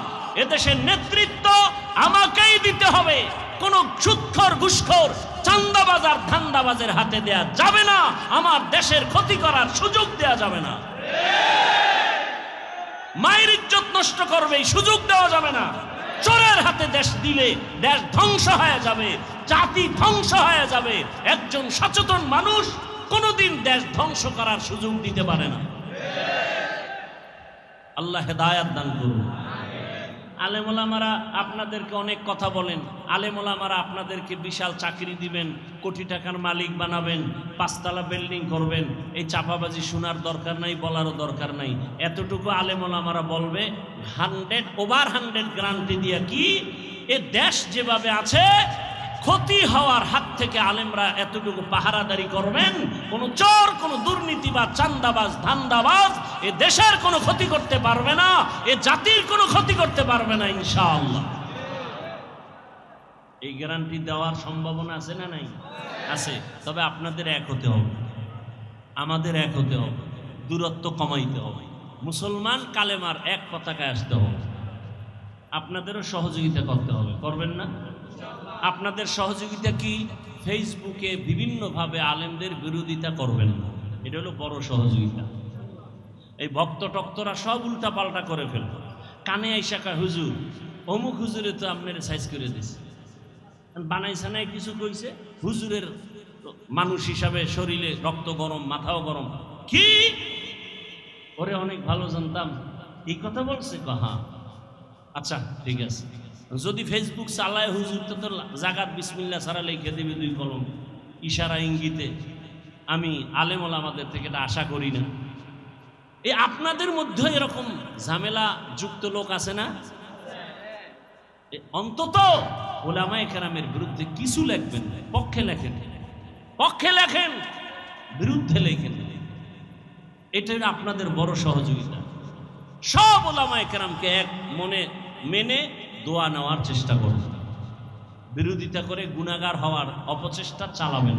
এদেশের নেতৃত্ব আমাকেই দিতে হবে। কোন সুদখোর ঘুষখোর চান্দাবাজ আর ধান্দাবাজের হাতে দেয়া যাবে না। আমার দেশের ক্ষতি করার সুযোগ দেয়া যাবে না। মায়ের ইজ্জত নষ্ট করবে এই সুযোগ দেওয়া যাবে না। চোরের হাতে দেশ দিলে দেশ ধ্বংস হয়ে যাবে, জাতি ধ্বংস হয়ে যাবে। একজন সচেতন মানুষ কোনোদিন দেশ ধ্বংস করার সুযোগ দিতে পারে না। আল্লাহ হেদায়াত দান করুন। আলেম ওলামারা আপনাদেরকে অনেক কথা বলেন, আলেম ওলামারা আপনাদেরকে বিশাল চাকরি দিবেন, কোটি টাকার মালিক বানাবেন, 5 তলা বিল্ডিং করবেন। এই চাপাবাজি শোনার দরকার নাই, বলারও দরকার নাই। এতটুকু আলেম ওলামারা বলবে 100% গ্যারান্টি দিয়া কি এ দেশ যেভাবে আছে ক্ষতি হওয়ার হাত থেকে আলেমরা এতটুকু পাহারাদারি করবেন, কোন চোর, কোন দুর্নীতিবাজ, চান্দাবাজ, ধান্দাবাজ এ দেশের কোনো ক্ষতি করতে পারবে না, এ জাতির কোনো ক্ষতি করতে পারবে না ইনশাআল্লাহ। এই গ্যারান্টি দেওয়ার সম্ভাবনা আছে না নাই? আছে। তবে আপনাদের এক হতে হবে, আমাদের এক হতে হবে, দূরত্ব কমাইতে হবে। মুসলমান কালেমার এক পতাকায় আসতে হবে। আপনাদেরও সহযোগিতা করতে হবে, করবেন না? আপনাদের সহযোগিতা কি? ফেসবুকে বিভিন্নভাবে আলেমদের বিরোধিতা করবেন না, এটা হলো বড় সহযোগিতা। এই ভক্ত টক্তরা সব উল্টা পাল্টা করে ফেলবে। কানে আইসা কয় হুজুর অমুক হুজুরে তো আপনার সাইজ করে দিছে, বানাইছে নাই কিছু কইছে, হুজুরের মানুষ হিসাবে শরীরে রক্ত গরম, মাথাও গরম। কি ওরে অনেক ভালো জানতাম, এই কথা বলছে? হ্যাঁ, আচ্ছা ঠিক আছে। যদি ফেসবুক চালায় হুজুর তো তোর জাগাত বিসমিল্লাহ ছাড়া লিখে দেবে 2 কলম ইশারা ইঙ্গিতে। আমি আলেম ওলামাদের থেকে এটা আশা করি না। এই আপনাদের মধ্যে এরকম ঝামেলা যুক্ত লোক আছে না? অন্তত ওলামায়ে কেরামের বিরুদ্ধে কিছু লিখবেন, পক্ষে লেখেন, পক্ষে লেখেন, বিরুদ্ধে লেখেন। এটাই আপনাদের বড় সহযোগিতা। সব ওলামায়ে কেরামকে এক মনে মেনে দোয়া নেওয়ার চেষ্টা করবেন, বিরোধিতা করে গুনাহগার হওয়ার অপচেষ্টা চালাবেন।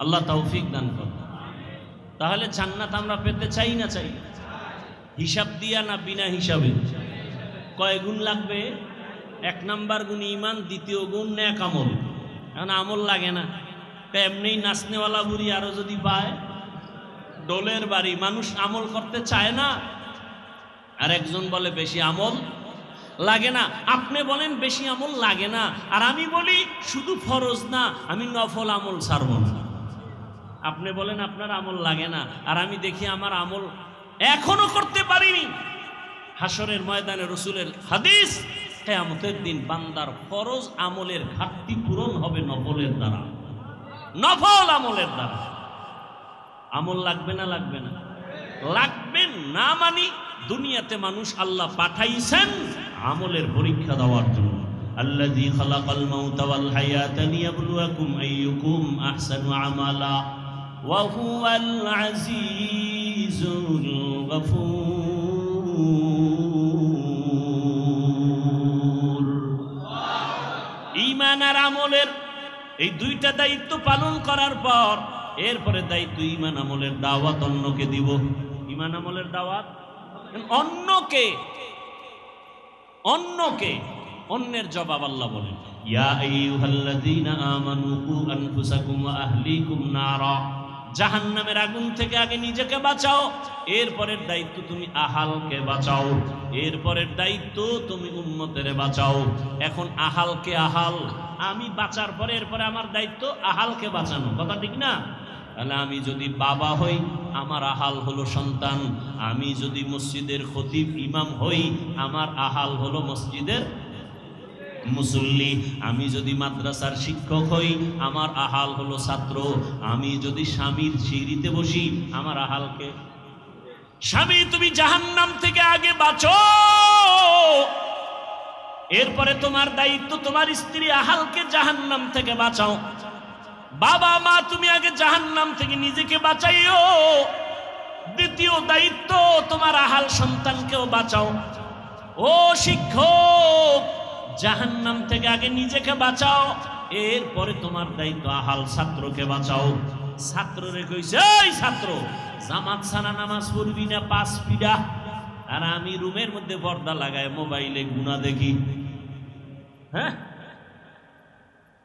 আল্লাহ তৌফিক দান করুন। তাহলে জান্নাত আমরা পেতে চাই না? চাই। হিসাব দিয়া না বিনা হিসাবে? কয় গুণ লাগবে? 1 নাম্বার গুণ ঈমান, 2য় গুণ নেক আমল। এখন আমল লাগে না, এমনি নাচনেওয়ালা বুড়ি আরো যদি পায় ডোলের বাড়ি, মানুষ আমল করতে চায় না। আর একজন বলে বেশি আমল লাগে না। আপনি বলেন বেশি আমল লাগে না, আর আমি বলি শুধু ফরজ না, আমি নফল আমল ছাড়ব না। আপনি বলেন আপনার আমল লাগে না, আর আমি দেখি আমার আমল এখনো করতে পারিনি। হাসরের ময়দানে রসুলের হাদিস, কিয়ামতের দিন বান্দার ফরজ আমলের ঘাটতি পূরণ হবে নফলের দ্বারা, নফল আমলের দ্বারা। আমল লাগবে না? লাগবে না? লাগবে না। মানি দুনিয়াতে মানুষ আল্লাহ পাঠাইছেন আমলের পরীক্ষা দেওয়ার জন্য। আল্লাযী খালাকাল মাউতা ওয়াল হায়াতা লিয়াবলুয়াকুম আইয়ুকুম আহসানু আমালা ওয়া হুয়াল আজিজুল গফুর। ঈমান আর আমলের এই 2টা দায়িত্ব পালন করার পর এরপরে দায়িত্ব ঈমান আমলের দাওয়াত অন্যকে দিব। ঈমান আমলের দাওয়াত অন্যকে অন্যের জবাব আল্লাহ বলেন, ইয়া আইয়ুহাল্লাযীনা আমানু কু আনফুসাকুম ওয়া আহলিকুম নারা। জাহান্নামের আগুন থেকে আগে নিজেকে বাঁচাও, এরপরের দায়িত্ব তুমি আহালকে বাঁচাও, এরপরের দায়িত্ব তুমি উম্মতের বাঁচাও। এখন আহালকে আহাল আমি বাঁচার পরে এরপরে আমার দায়িত্ব আহালকে বাঁচানো, কথা ঠিক না? তাহলে আমি যদি বাবা হই আমার আহাল হলো সন্তান, আমি যদি মসজিদের খতিব ইমাম হই আমার আহাল হলো মসজিদের মুসল্লি, আমি যদি মাদ্রাসার শিক্ষক হই আমার আহাল হলো ছাত্র, আমি যদি স্বামীর সিঁড়িতে বসি আমার আহালকে। স্বামী তুমি জাহান্নাম থেকে আগে বাঁচো, এরপরে তোমার দায়িত্ব তোমার স্ত্রী আহালকে জাহান্নাম থেকে বাঁচাও। বাবা মা তুমি আগে জাহান্নাম থেকে নিজেকে বাঁচাইও, দ্বিতীয় দায়িত্ব তোমার আহাল সন্তানকেও বাঁচাও। ও শিক্ষক জাহান্নাম থেকে আগে নিজেকে বাঁচাও, এরপরে তোমার দায়িত্ব আহাল ছাত্রকে বাঁচাও। ছাত্ররে কইছে এই ছাত্র জামাত ছাড়া নামাজ পড়বি না 5 পিডা, আর আমি রুমের মধ্যে পর্দা লাগায় মোবাইলে গুনাহ দেখি। হ্যাঁ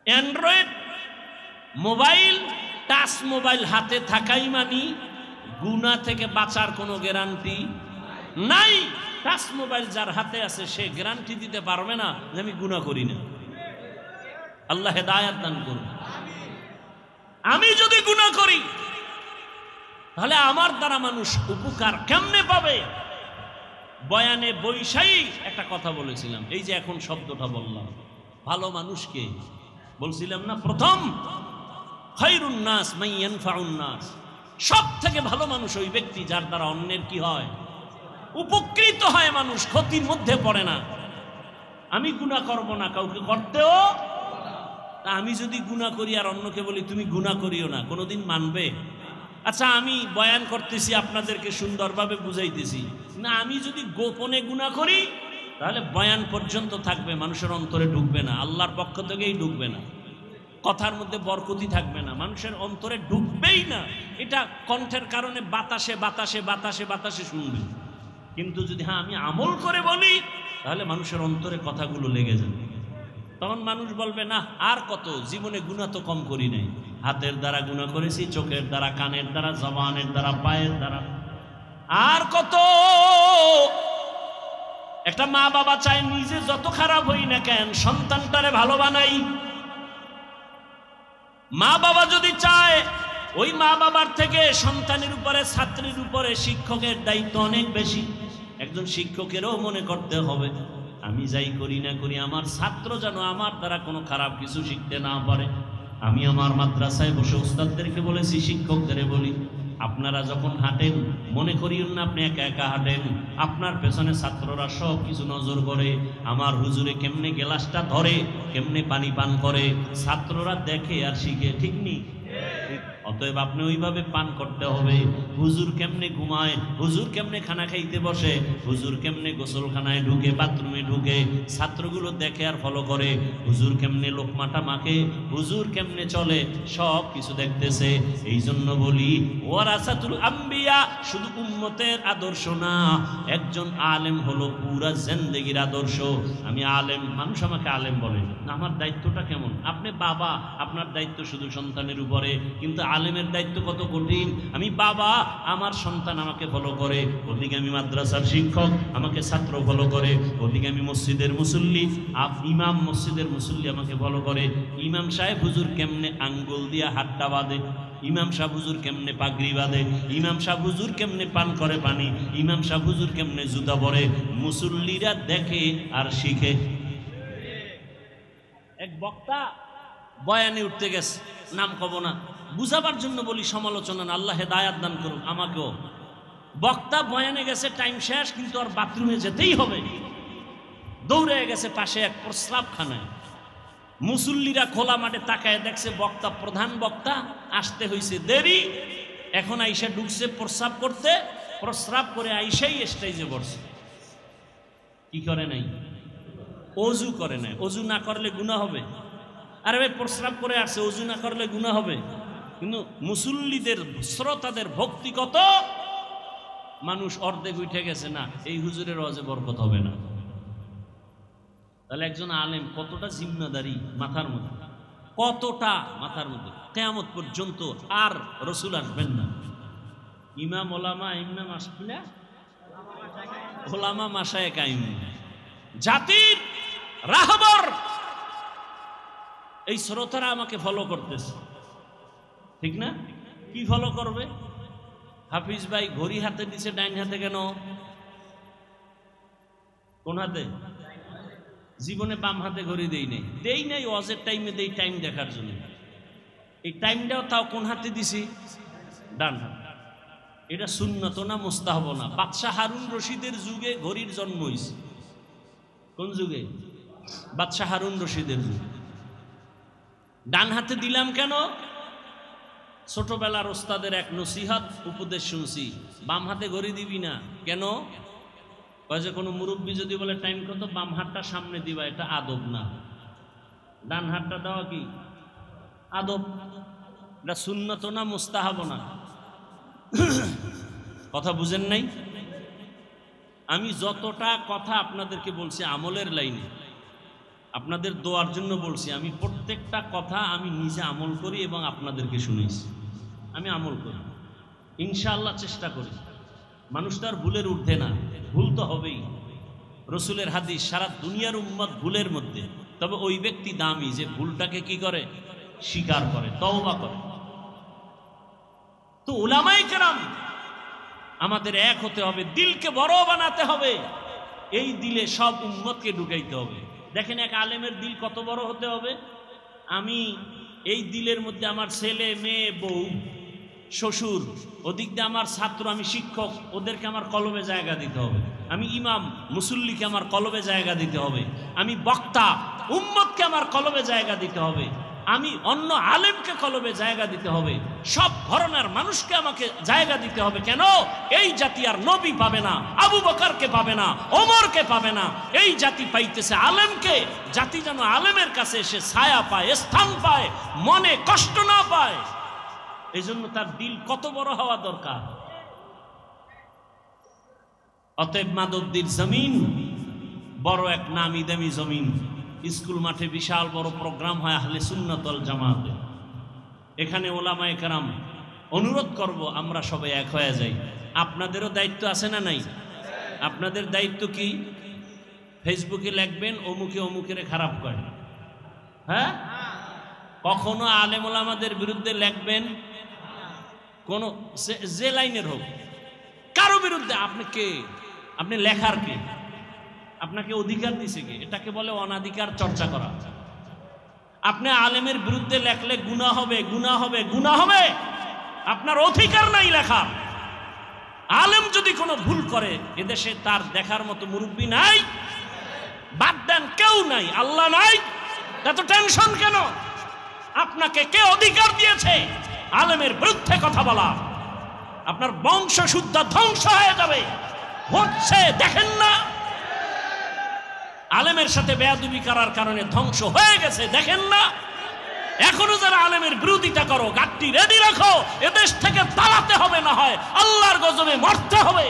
অ্যান্ড্রয়েড মোবাইল, টাচ মোবাইল হাতে থাকাই মানি গুনাহ থেকে বাঁচার কোনো গ্যারান্টি নাই। টাচ মোবাইল যার হাতে আছে সে গ্যারান্টি দিতে পারবে না যে আমি গুনাহ করি না। আল্লাহ হেদায়েত দান করুন। আমি যদি গুনাহ করি তাহলে আমার দ্বারা মানুষ উপকার কেমনে পাবে? বয়ানে বৈশাই একটা কথা বলেছিলাম, এই যে এখন শব্দটা বললাম, ভালো মানুষকে বলছিলাম না প্রথম, খায়রুন নাস মান ইয়ানফাউন নাস, সব থেকে ভালো মানুষ ওই ব্যক্তি যার দ্বারা অন্যের কি হয়, উপকৃত হয়, মানুষ ক্ষতির মধ্যে পড়ে না। আমি গুনাহ করব না, কাউকে করতেও, তা আমি যদি গুনাহ করি আর অন্যকে বলি তুমি গুনাহ করিও না, কোনোদিন মানবে? আচ্ছা আমি বয়ান করতেছি, আপনাদেরকে সুন্দরভাবে বুঝাইতেছি না, আমি যদি গোপনে গুনাহ করি তাহলে বয়ান পর্যন্ত থাকবে, মানুষের অন্তরে ঢুকবে না, আল্লাহর পক্ষ থেকেই ঢুকবে না, কথার মধ্যে বরকতি থাকবে না, মানুষের অন্তরে ঢুকবেই না। এটা কণ্ঠের কারণে বাতাসে বাতাসে বাতাসে বাতাসে শুনবে। কিন্তু যদি হ্যাঁ আমি আমল করে বলি তাহলে মানুষের অন্তরে কথাগুলো লেগে যাবে। তখন মানুষ বলবে না আর কত, জীবনে গুনাহ তো কম করি নাই, হাতের দ্বারা গুনাহ করেছি, চোখের দ্বারা, কানের দ্বারা, জবানের দ্বারা, পায়ের দ্বারা, আর কত। একটা মা বাবা চায় নিজে যত খারাপ হই না কেন সন্তানটারে ভালো বানাই। মা বাবা যদি চায়, ওই মা বাবার থেকে সন্তানের উপরে, ছাত্রীর উপরে শিক্ষকের দায়িত্ব অনেক বেশি। একজন শিক্ষকেরও মনে করতে হবে আমি যাই করি না করি আমার ছাত্র যেন আমার দ্বারা কোনো খারাপ কিছু শিখতে না পারে। আমি আমার মাদ্রাসায় বসে উস্তাদদেরকে বলেছি, শিক্ষকদের বলি, আপনারা যখন হাঁটেন মনে করিও না আপনি একা একা হাঁটেন, আপনার পেছনে ছাত্ররা সব কিছু নজর করে, আমার হুজুরে কেমনে গ্লাসটা ধরে, কেমনে পানি পান করে, ছাত্ররা দেখে আর শিখে, ঠিক নেই? অতএব আপনি ওইভাবে পান করতে হবে। হুজুর কেমনে ঘুমায়, হুজুর কেমনে খানা খাইতে বসে, হুজুর কেমনে গোসলখানায় ঢুকে, বাথরুমে ঢুকে, ছাত্রগুলো দেখে আর ফলো করে। হুজুর কেমনে লোকমাটা মাখে, হুজুর কেমনে চলে, সব কিছু দেখতেছে। এই জন্য বলি ওয়ারাসাতুল আম্বিয়া শুধু উম্মতের আদর্শ না, একজন আলেম হলো পুরা জিন্দেগির আদর্শ। আমি আলেম, মানুষ আমাকে আলেম বলে, আমার দায়িত্বটা কেমন? আপনি বাবা, আপনার দায়িত্ব শুধু সন্তানের উপরে, কিন্তু আলেমের দায়িত্ব কত কঠিন। আমি বাবা, আমার সন্তান আমাকে ফলো করে, ওদিকে আমি মাদ্রাসার শিক্ষক, আমাকে ছাত্র ফলো করে, ওদিকে আমি মসজিদের মুসল্লি, ইমাম মসজিদের মুসল্লি আমাকে ফলো করে। ইমাম সাহেব হুজুর কেমনে আঙ্গুল দিয়া হাতটা বাঁধে, ইমাম সাহেব হুজুর কেমনে পাগড়ি বাঁধে, ইমাম সাহেব হুজুর কেমনে পান করে পানি, ইমাম সাহেব হুজুর কেমনে জুতা পরে, মুসল্লিরা দেখে আর শিখে। এক বক্তা বয়ানে উঠতে গেছে, নাম কব না, বুঝাবার জন্য বলি, সমালোচনা না, আল্লাহ হেদায়াত দান করুন আমাকেও। বক্তা বয়ানে গেছে, টাইম শেষ, কিন্তু আর বাথরুমে যেতেই হবে, দৌড়ে গেছে পাশে এক প্রস্রাবখানায়। মুসল্লিরা খোলা মাঠে তাকায় দেখছে বক্তা, প্রধান বক্তা আসতে হয়েছে দেরি, এখন আইসা ঢুকছে প্রস্রাব করতে, প্রস্রাব করে আইসাই স্টেজে বসছে। কি করে নাই? অজু করে নাই। অজু না করলে গুনাহ হবে? আরে ভাই প্রস্রাব করে আসছে, অজু না করলে গুনাহ হবে? কিন্তু মুসল্লিদের, শ্রোতাদের ভক্তি কত, মানুষ অর্ধেক উঠে গেছে, না এই হুজুরের ওয়াজে বরকত হবে না। তাহলে একজন আলেম কতটা জিম্মাদারি মাথার মধ্যে, কতটা মাথার মধ্যে। কিয়ামত পর্যন্ত আর রসুল আসবেন না, ইমাম ওলামা, ইমাম আসবে না, ওলামা মাশায়েখ আইম, জাতির রাহবর। এই শ্রোতারা আমাকে ফলো করতেছে, ঠিক না? কি ফলো করবে? হাফিজ ভাই ঘড়ি হাতে দিছে, ডাইন হাতে কেন? কোন হাতে? জীবনে বাম হাতে ঘড়ি দেই নাই, ওয়াজের টাইমে দেই, টাইম দেখার জন্য। এই টাইমটাও তাও কোন হাতে দিছি? ডান হাতে। এটা সুন্নত না মুস্তাহাব না? বাদশাহ হারুন রশিদের যুগে ঘড়ির জন্ম হয়েছে। কোন যুগে? বাদশাহ হারুন রশিদের যুগে। ডান হাতে দিলাম কেন? ছোটবেলার ওস্তাদের এক নসিহত উপদেশ শুনছি, বাম হাতে ঘড়ি দিবি না কেন? যে কোনো মুরব্বী যদি বলে টাইম কত, বাম হাতটা সামনে দিবা, এটা আদব না। ডান হাতটা দেওয়া কি আদব? এটা সুন্নত না মুস্তাহাব না? কথা বুঝেন নাই? আমি যতটা কথা আপনাদেরকে বলছি আমলের লাইনে, আপনাদের দোয়ার জন্য বলছি, আমি প্রত্যেকটা কথা আমি নিজে আমল করি এবং আপনাদেরকে শুনেছি। আমি আমল করি, ইনশাআল্লাহ চেষ্টা করি। মানুষ তো আর ভুলের ঊর্ধ্বে না, ভুল তো হবেই। রসুলের হাদিস, সারা দুনিয়ার উম্মত ভুলের মধ্যে, তবে ওই ব্যক্তি দামি যে ভুলটাকে কি করে, স্বীকার করে, তওবা করে। তো উলামায়ে কেরাম আমাদের এক হতে হবে, দিলকে বড় বানাতে হবে, এই দিলে সব উম্মতকে ঢুকাইতে হবে। দেখেন এক আলেমের দিল কত বড় হতে হবে। আমি এই দিলের মধ্যে আমার ছেলে মেয়ে বউ শ্বশুর, ওদিক দিয়ে আমার ছাত্র, আমি শিক্ষক, ওদেরকে আমার কলবে জায়গা দিতে হবে। আমি ইমাম মুসল্লিকে আমার কলবে জায়গা দিতে হবে। আমি বক্তা উম্মতকে আমার কলবে জায়গা দিতে হবে। আমি অন্য আলেমকে কলবে জায়গা দিতে হবে। সব ধরনের মানুষকে আমাকে জায়গা দিতে হবে। কেন? এই জাতি আর নবী পাবে না, আবু বকরকে পাবে না, ওমরকে পাবে না। এই জাতি পাইতেছে আলেমকে। জাতি যেন আলেমের কাছে এসে ছায়া পায়, স্থান পায়, মনে কষ্ট না পায়। এই জন্য তার দিল কত বড় হওয়া দরকার। অতএব মাধবদীর জমিন বড় এক নামি দামি জমিন। স্কুল মাঠে বিশাল বড় প্রোগ্রাম হয় আহলে সুন্নাত ওয়াল জামাতে। এখানে ওলামায়ে কেরাম, অনুরোধ করব আমরা সবাই এক হয়ে যাই। আপনাদেরও দায়িত্ব আছে না নাই? আপনাদের দায়িত্ব কি? ফেসবুকে লিখবেন অমুকে অমুকের খারাপ করে, হ্যাঁ? কখনো আলেম ওলামাদের বিরুদ্ধে লিখবেন, কোন যে লাইনের হোক, কারো বিরুদ্ধে। আপনি কে? আপনি লেখার কে? আপনাকে অধিকার দিছে কে? এটাকে বলে অনাধিকার চর্চা করা। আপনি আলেমের বিরুদ্ধে লেখলে গুনাহ হবে, গুনাহ হবে, গুনাহ হবে। আপনার অধিকার নাই লেখার। আলেম যদি কোনো ভুল করে, এদেশে তার দেখার মতো মুরব্বী নাই, বাদ দেন, কেউ নাই, আল্লাহ নাই, এত টেনশন কেন? আপনাকে কে অধিকার দিয়েছে আলেমের বিরুদ্ধে কথা বলা? আপনার বংশ শুদ্ধ ধ্বংস হয়ে যাবে। হচ্ছে, দেখেন না? আলেমের সাথে বেয়াদবি করার কারণে ধ্বংস হয়ে গেছে, দেখেন না? এখনো যারা আলেমের বিরোধিতা করো, গাট্টি রেডি রাখো, এদেশ থেকে তাড়াতে হবে, না হয় আল্লাহর গজবে মরতে হবে।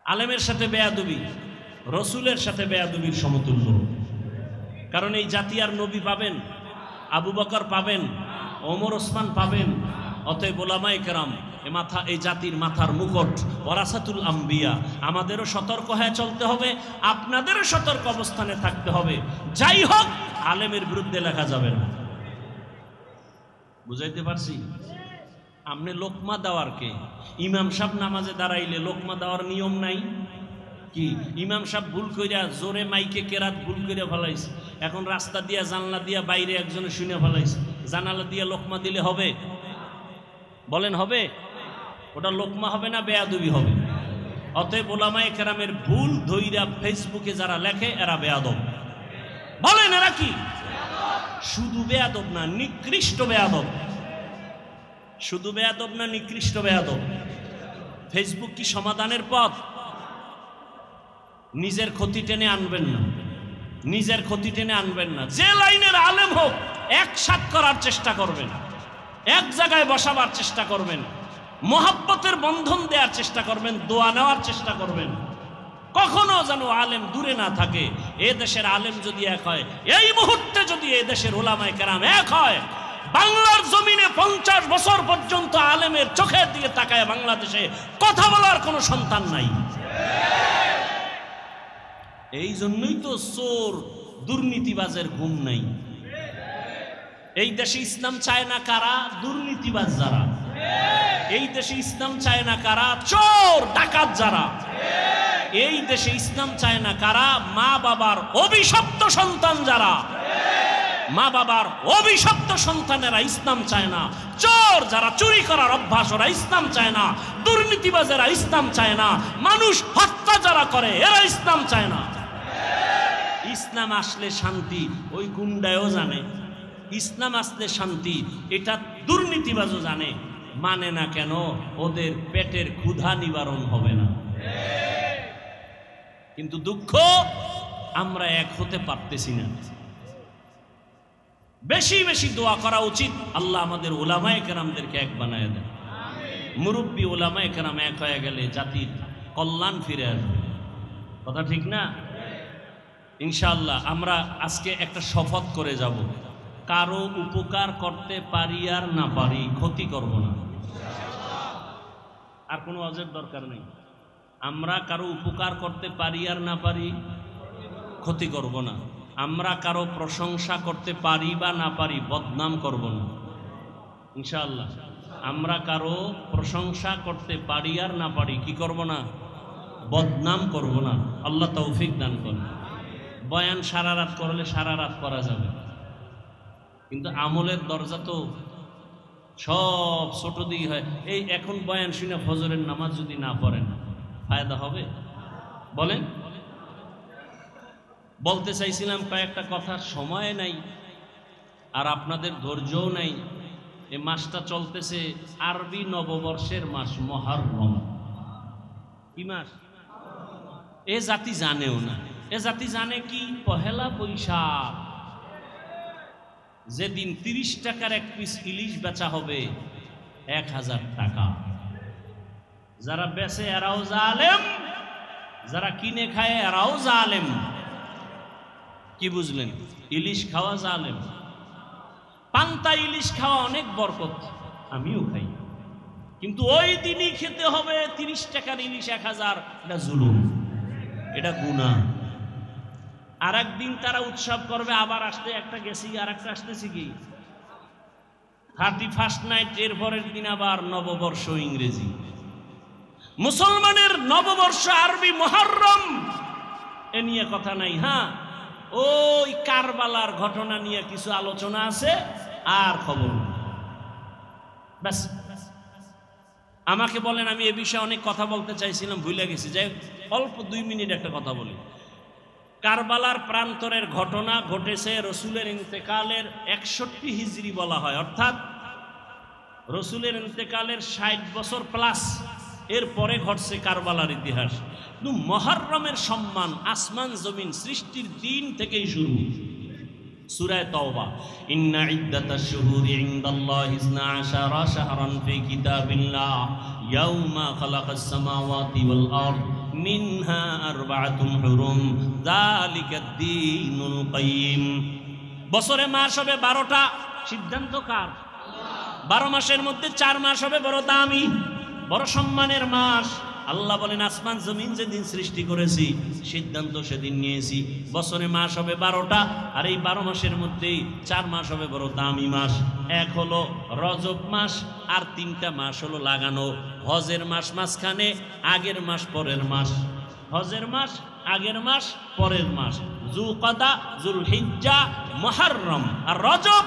আলেমের সাথে বেয়াদবি রসুলের সাথে বেয়াদবির সমতুল্য। কারণ এই জাতি আর নবী পাবেন, আবু বকর পাবেন, ওমর ওসমান পাবেন। অতএব ওলামায়ে কেরাম এই জাতির মাথার মুকুট, ওয়ারাসাতুল আম্বিয়া। আমাদেরও সতর্ক হয়ে চলতে হবে, আপনাদেরও সতর্ক অবস্থানে থাকতে হবে। যাই হোক, আলেমের বিরুদ্ধে লেখা যাবে না। বুঝাইতে পারছি? আপনি লোকমা দেওয়ার কে? ইমাম সাহেব নামাজে দাঁড়াইলে লোকমা দেওয়ার নিয়ম নাই কি? ইমাম সাহেব ভুল কইরা জোরে মাইকে কেরাত ভুল কইরা ফেলাইছে, এখন রাস্তা দিয়া জানলা দিয়া বাইরে একজনে শুনে ফেলাইছে, জানালা দিয়া লোকমা দিলে হবে? বলেন হবে? ওটা লোকমা হবে না, বেয়াদবি হবে। অতএব ওলামায়ে কেরামের ভুল ধইরা ফেসবুকে যারা লেখে এরা বেয়াদব। বলেন এরা কি? শুধু বেয়াদব না, নিকৃষ্ট বেয়াদব। শুধু বেয়াদব না, নিকৃষ্ট বেয়াদব। ফেসবুক কি সমাধানের পথ? নিজের ক্ষতি টেনে আনবেন না, নিজের ক্ষতি টেনে আনবেন না। যে লাইনের আলেম হোক, একসাথ করার চেষ্টা করবেন, এক জায়গায় বসাবার চেষ্টা করবেন, মহাব্বতের বন্ধন দেওয়ার চেষ্টা করবেন, দোয়া নেওয়ার চেষ্টা করবেন। কখনো যেন আলেম দূরে না থাকে। এ দেশের আলেম যদি এক হয়, এই মুহূর্তে যদি এ দেশের ওলামায়ে কেরাম এক হয়, বাংলার জমিনে 50 বছর পর্যন্ত আলেমের চোখের দিকে তাকায় বাংলাদেশে কথা বলার কোনো সন্তান নাই। এই জন্যই তো চোর দুর্নীতিবাজের ঘুম নাই। এই দেশে ইসলাম চায় না কারা? দুর্নীতিবাজ যারা। এই দেশে ইসলাম চায় না কারা? চোর ডাকাত যারা। এই দেশে ইসলাম চায় না কারা? মা বাবার অভিশপ্ত সন্তান যারা। মা বাবার অভিশপ্ত সন্তানেরা ইসলাম চায় না। চোর যারা, চুরি করার অভ্যাস, ওরা ইসলাম চায় না। দুর্নীতিবাজেরা ইসলাম চায় না। মানুষ হত্যা যারা করে এরা ইসলাম চায় না। ইসলাম আসলে শান্তি, ওই গুন্ডায়ও জানে। ইসলাম আসলে শান্তি, এটা দুর্নীতিবাজও জানে। মানে না কেন? ওদের পেটের ক্ষুধা নিবারণ হবে না। কিন্তু দুঃখ, আমরা এক হতে পারতেছি না। বেশি বেশি দোয়া করা উচিত, আল্লাহ আমাদের ওলামায়ে কেরামদেরকে এক বানায় দেন। মুরব্বী ওলামায়ে কেরাম এক হয়ে গেলে জাতির কল্যাণ ফিরে আসবে। কথা ঠিক না? ইনশাআল্লাহ আমরা আজকে একটা শপথ করে যাব, কারো উপকার করতে পারি আর না পারি ক্ষতি করব না। আর কোনো অজের দরকার নেই। আমরা কারো উপকার করতে পারি আর না পারি ক্ষতি করব না। আমরা কারো প্রশংসা করতে পারি বা না পারি বদনাম করব না ইনশাআল্লাহ। আমরা কারো প্রশংসা করতে পারি আর না পারি কি করব না? বদনাম করব না। আল্লাহ তৌফিক দান করুন। বয়ান সারা রাত করলে সারা রাত করা যাবে, কিন্তু আমলের দরজা তো সব ছোট দিকে হয়। এই এখন বয়ান শুনে ফজরের নামাজ যদি না পড়েন ফায়দা হবে? বলেন। বলতে চাইছিলাম কয়েকটা কথা, সময় নাই আর আপনাদের ধৈর্যও নাই। এই মাসটা চলতেছে আরবি নববর্ষের মাস মুহররম। কি মাস? এ জাতি জানেও না। এ জাতি জানে কি? পহেলা বৈশাখ, যেদিন 30 টাকার এক পিস ইলিশ বেচা হবে 1000 টাকা। যারা বেচে এরাও জালেম, যারা কিনে খায় এরাও জালেম। কি বুঝলেন? ইলিশ খাওয়া জালেম। পান্তা ইলিশ খাওয়া অনেক বরকত, আমিও খাই, কিন্তু ওই দিনই খেতে হবে 30 টাকার ইলিশ 1000। এটা জুলুম, এটা গুনাহ। আর একদিন তারা উৎসব করবে, আবার আসতে একটা গেছি আর একটা আসতেছি কি 31st নাইট, এর পরের দিন আবার নববর্ষ ইংরেজি। মুসলমানের নববর্ষ আরবি মুহররম, এ নিয়ে কথা নাই। হ্যাঁ, ওই কারবালার ঘটনা নিয়ে কিছু আলোচনা আছে আর খবর ব্যাস। আমাকে বলেন, আমি এ বিষয়ে অনেক কথা বলতে চাইছিলাম, ভুলে গেছি। যাই অল্প 2 মিনিট একটা কথা বলি। কারবালার প্রান্তরের ঘটনা ঘটেছে রসুলের ইন্তেকালের 61 হিজরি বলা হয়, অর্থাৎ রসুলের ইন্তেকালের 60 বছর প্লাস এর পরে ঘটছে কারবালার ইতিহাস। কিন্তু মুহররমের সম্মান আসমান জমিন সৃষ্টির দিন থেকেই শুরু। সূরা তাওবা, ইন্না ইদ্দাতাশ শুহুরি ইনদাল্লাহি 12 শাহরান ফি কিতাবিল্লাহ ইয়াউমা খালাকাস সামাওয়াতি ওয়াল আরদ মিনহা আরবাআতুন হুরুম যালিকাদ দীনুল কাইয়্যিম। বছরে মাস হবে 12টা, সিদ্ধান্ত কার? 12 মাসের মধ্যে 4 মাস হবে বড় দামি, বড় সম্মানের মাস। আল্লাহ বলেন, আসমান জমিন যেদিন সৃষ্টি করেছি সিদ্ধান্ত সেদিন নিয়েছি, বছরে মাস হবে 12টা, আর এই 12 মাসের মধ্যেই 4 মাস হবে বড় দামি মাস। এক হলো রজব মাস, আর 3টা মাস হলো লাগানো। হজের মাস মাঝখানে, আগের মাস পরের মাস। হজের মাস আগের মাস পরের মাস, যুলকাদা, যুলহিজ্জা, মুহররম আর রজব।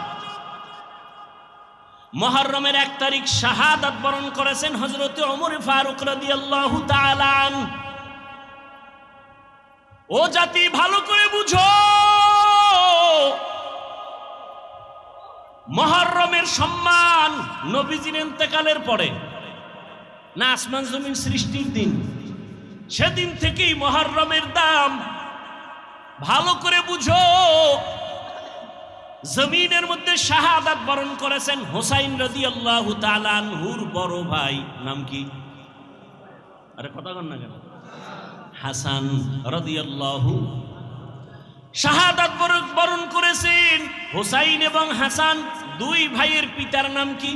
মুহররমের 1 তারিখ শাহাদাত বরণ করেছেন হযরত ওমর ফারুক রাদিয়াল্লাহু তাআলা আনহু। ও জাতি, ভালো করে বুঝো, মুহররমের সম্মান নবীজির ইন্তেকালের পরে না, আসমান জমিন সৃষ্টির দিন, সেদিন থেকেই মুহররমের দাম। ভালো করে বুঝো, জমিনের মধ্যে শাহাদাত বরণ করেছেন হুসাইন রাদিয়াল্লাহু তাআলা আনহুর বড় ভাই। নাম কি? আরে কথা বল না কেন? হাসান রাদিয়াল্লাহু। শাহাদাত বরণ করেছেন হুসাইন এবং হাসান, 2 ভাইয়ের পিতার নাম কি?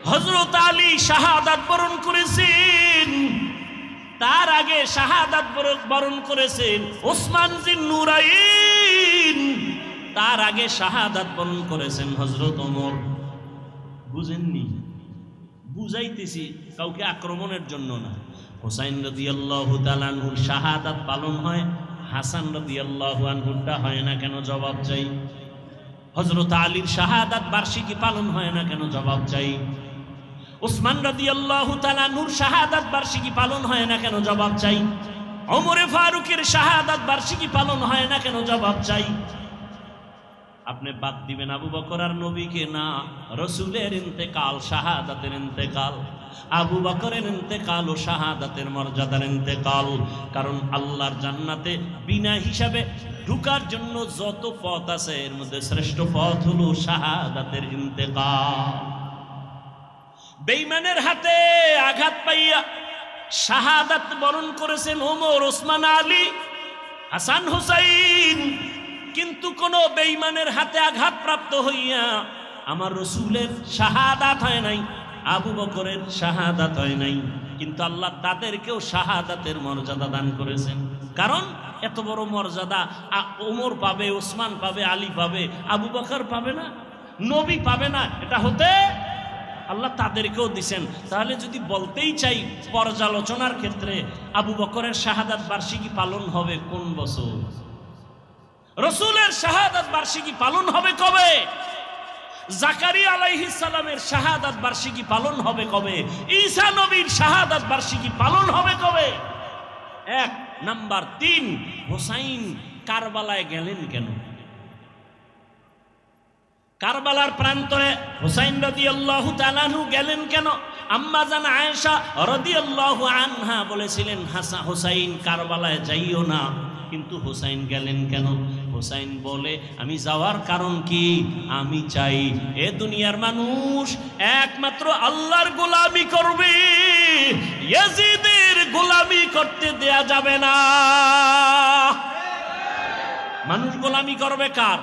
হযরত আলী শাহাদাত বরণ করেছেন। তার আগে শাহাদাত বরণ করেছেন ওসমান জিন নুরাইন। তার আগে শাহাদাত বরণ করেছেন হযরত ওমর। বুঝেননি? বুঝাইতেছি, কাউকে আক্রমণের জন্য না। হুসাইন রাদিয়াল্লাহু তাআলা আনহুর শাহাদাত পালন হয়, হাসান রাদিয়াল্লাহু আনহুরটা হয় না কেন? জবাব চাই। হযরত আলীর শাহাদাত বার্ষিকী পালন হয় না কেন? জবাব চাই। ওসমান রাদিয়াল্লাহু তাআলা আনহুর শাহাদাত বার্ষিকী পালন হয় না কেন? জবাব চাই। ওমর ফারুকের শাহাদাত বার্ষিকী পালন হয় না কেন? জবাব চাই। আপনি বাদ দিবেন আবু বকর আর নবীকে? না, রসুলের ইন্তেকাল শাহাদাতের ইন্তেকাল, আবু বকরের ইন্তেকাল ও শাহাদাতের মর্যাদার ইন্তেকাল। কারণ আল্লাহর জান্নাতে বিনা হিসাবে ঢুকার জন্য যত পথ আছে, এর মধ্যে শ্রেষ্ঠ পথ হলো শাহাদাতের ইন্তেকাল। বেঈমানের হাতে আঘাত পাইয়া শাহাদাত বরণ করেছেন ওমর, ওসমান, আলী, হাসান, হুসাইন, কিন্তু কোন বেঈমানের হাতে আঘাতপ্রাপ্ত হইয়া আমার রসুলের শাহাদাত হয় নাই, আবু বকরের শাহাদাত হয় নাই। কিন্তু আল্লাহ তাদেরকেও শাহাদাতের মর্যাদা দান করেছেন। কারণ এত বড় মর্যাদা ওমর পাবে, ওসমান পাবে, আলী পাবে, আবু বকর পাবে না, নবী পাবে না, এটা হতে আল্লাহ তাদেরকেও দিছেন। তাহলে যদি বলতেই চাই পর্যালোচনার ক্ষেত্রে, আবু বকরের শাহাদাত বার্ষিকী পালন হবে কোন বছর? রসুলের শাহাদাত বার্ষিকী পালন হবে কবে? জাকারিয়া আলাইহিস সালামের শাহাদাত বার্ষিকী পালন হবে কবে? ঈসা নবীর শাহাদাত বার্ষিকী পালন হবে কবে? এক নাম্বার। 3, হুসাইন কারবালায় গেলেন কেন? কারবালার প্রান্তরে হুসাইন রাদিয়াল্লাহু তাআলা আনহু গেলেন কেন? আম্মা জান আয়েশা রাদিয়াল্লাহু আনহা বলেছিলেন, হুসাইন কারবালায় যাইও না, কিন্তু হুসাইন গেলেন কেন? হুসাইন বলে, আমি যাওয়ার কারণ কি? আমি চাই এ দুনিয়ার মানুষ একমাত্র আল্লাহর গোলামি করবে, ইয়াজিদের গোলামি করতে দেয়া যাবে না। মানুষ গোলামি করবে কার?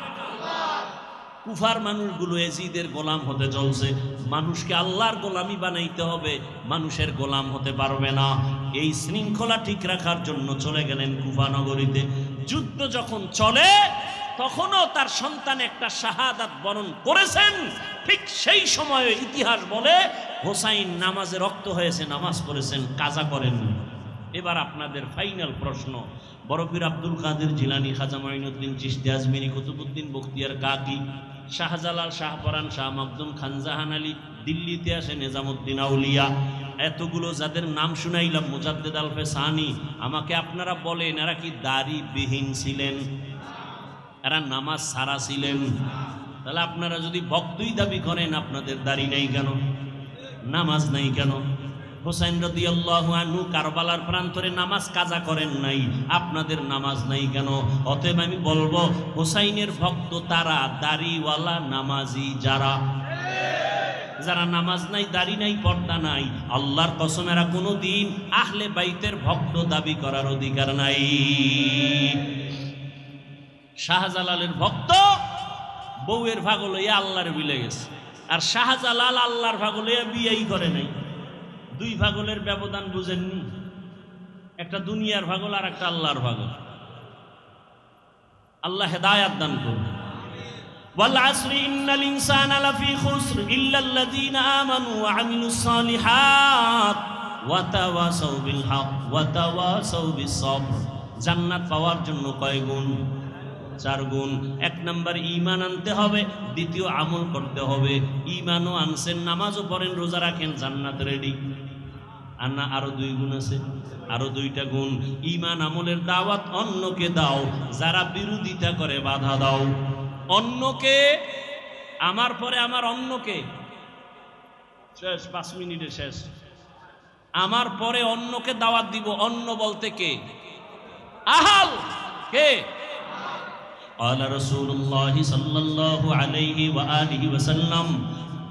কুফার মানুষগুলো ইয়াজিদের গোলাম হতে চলছে। মানুষকে আল্লাহর গোলামি বানাইতে হবে, মানুষের গোলাম হতে পারবে না। এই শৃঙ্খলা ঠিক রাখার জন্য চলে গেলেন কুফা নগরীতে। যুদ্ধ যখন চলে তখনও তার সন্তান একটা শাহাদাত বরণ করেছেন। ঠিক সেই সময়ে ইতিহাস বলে হুসাইন নামাজে রক্ত হয়েছে, নামাজ পড়েছেন, কাজা করেন। এবার আপনাদের ফাইনাল প্রশ্ন, বড় পীর আব্দুল কাদের জিলানী, খাজা মাইনুদ্দিন চিশতি আজমিরি, কুতুবউদ্দিন বখতিয়ার কাকি, শাহজালাল, শাহপরান, শাহ মাকদুম, খানজাহান আলী, দিল্লিতে আসে নিজামুদ্দিন আউলিয়া, এতগুলো যাদের নাম শুনাইলাম, মুজাদ্দেদ আলফে সানি, আমাকে আপনারা বলেন এরা কি দাড়ি বিহীন ছিলেন? এরা নামাজ ছাড়া ছিলেন? তাহলে আপনারা যদি ভক্তই দাবি করেন, আপনাদের দাড়ি নাই কেন? নামাজ নাই কেন? হুসাইন রাদিয়াল্লাহু আনহু কারবালার প্রান্তরে নামাজ কাজা করেন নাই, আপনাদের নামাজ নাই কেন? অতএব আমি বলবো হুসাইনের ভক্ত তারা, দাড়িওয়ালা নামাজি যারা, যারা নামাজ নাই, দাড়ি নাই, পর্দা নাই, আল্লাহর কসম এরা কোনোদিন আহলে বাইতের ভক্ত দাবি করার অধিকার নাই। শাহজালালের ভক্ত বউয়ের ভাগ লইয়া আল্লাহর বিলে গেছে, আর শাহজালাল আল্লাহর ভাগ লইয়া বিয়েই করে নাই। দুই ভাগলের ব্যবধান বুঝেননি? একটা দুনিয়ার ভাগল আর একটা আল্লাহর ভাগল। আল্লাহ হেদায়াত দান করুন। ওয়াল আসরি ইন্নাল ইনসানা লাফি খুসর ইল্লাল্লাযীনা আমানু ওয়া আমিলুস সালিহাত ওয়া তাওয়াসাউ বিল হক ওয়া তাওয়াসাউ বিস সবর। জান্নাত পাওয়ার জন্য কয় গুণ? 4 গুণ। 1 নাম্বার ঈমান আনতে হবে, দ্বিতীয় আমল করতে হবে। ঈমানও আনছেন, নামাজও পড়েন, রোজা রাখেন, জান্নাত রেডি। আর না আরো 2 গুণ আছে, আরো 2টা গুণ। ঈমান আমলের দাওয়াত অন্যকে দাও, যারা বিরোধিতা করে বাধা দাও। অন্যকে, আমার পরে আমার অন্যকে, শেষ 5 মিনিটে শেষ। আমার পরে অন্যকে দাওয়াত দিব। অন্য বলতে কে? আহাল কে? قال رسول الله صلى الله عليه وآله وسلم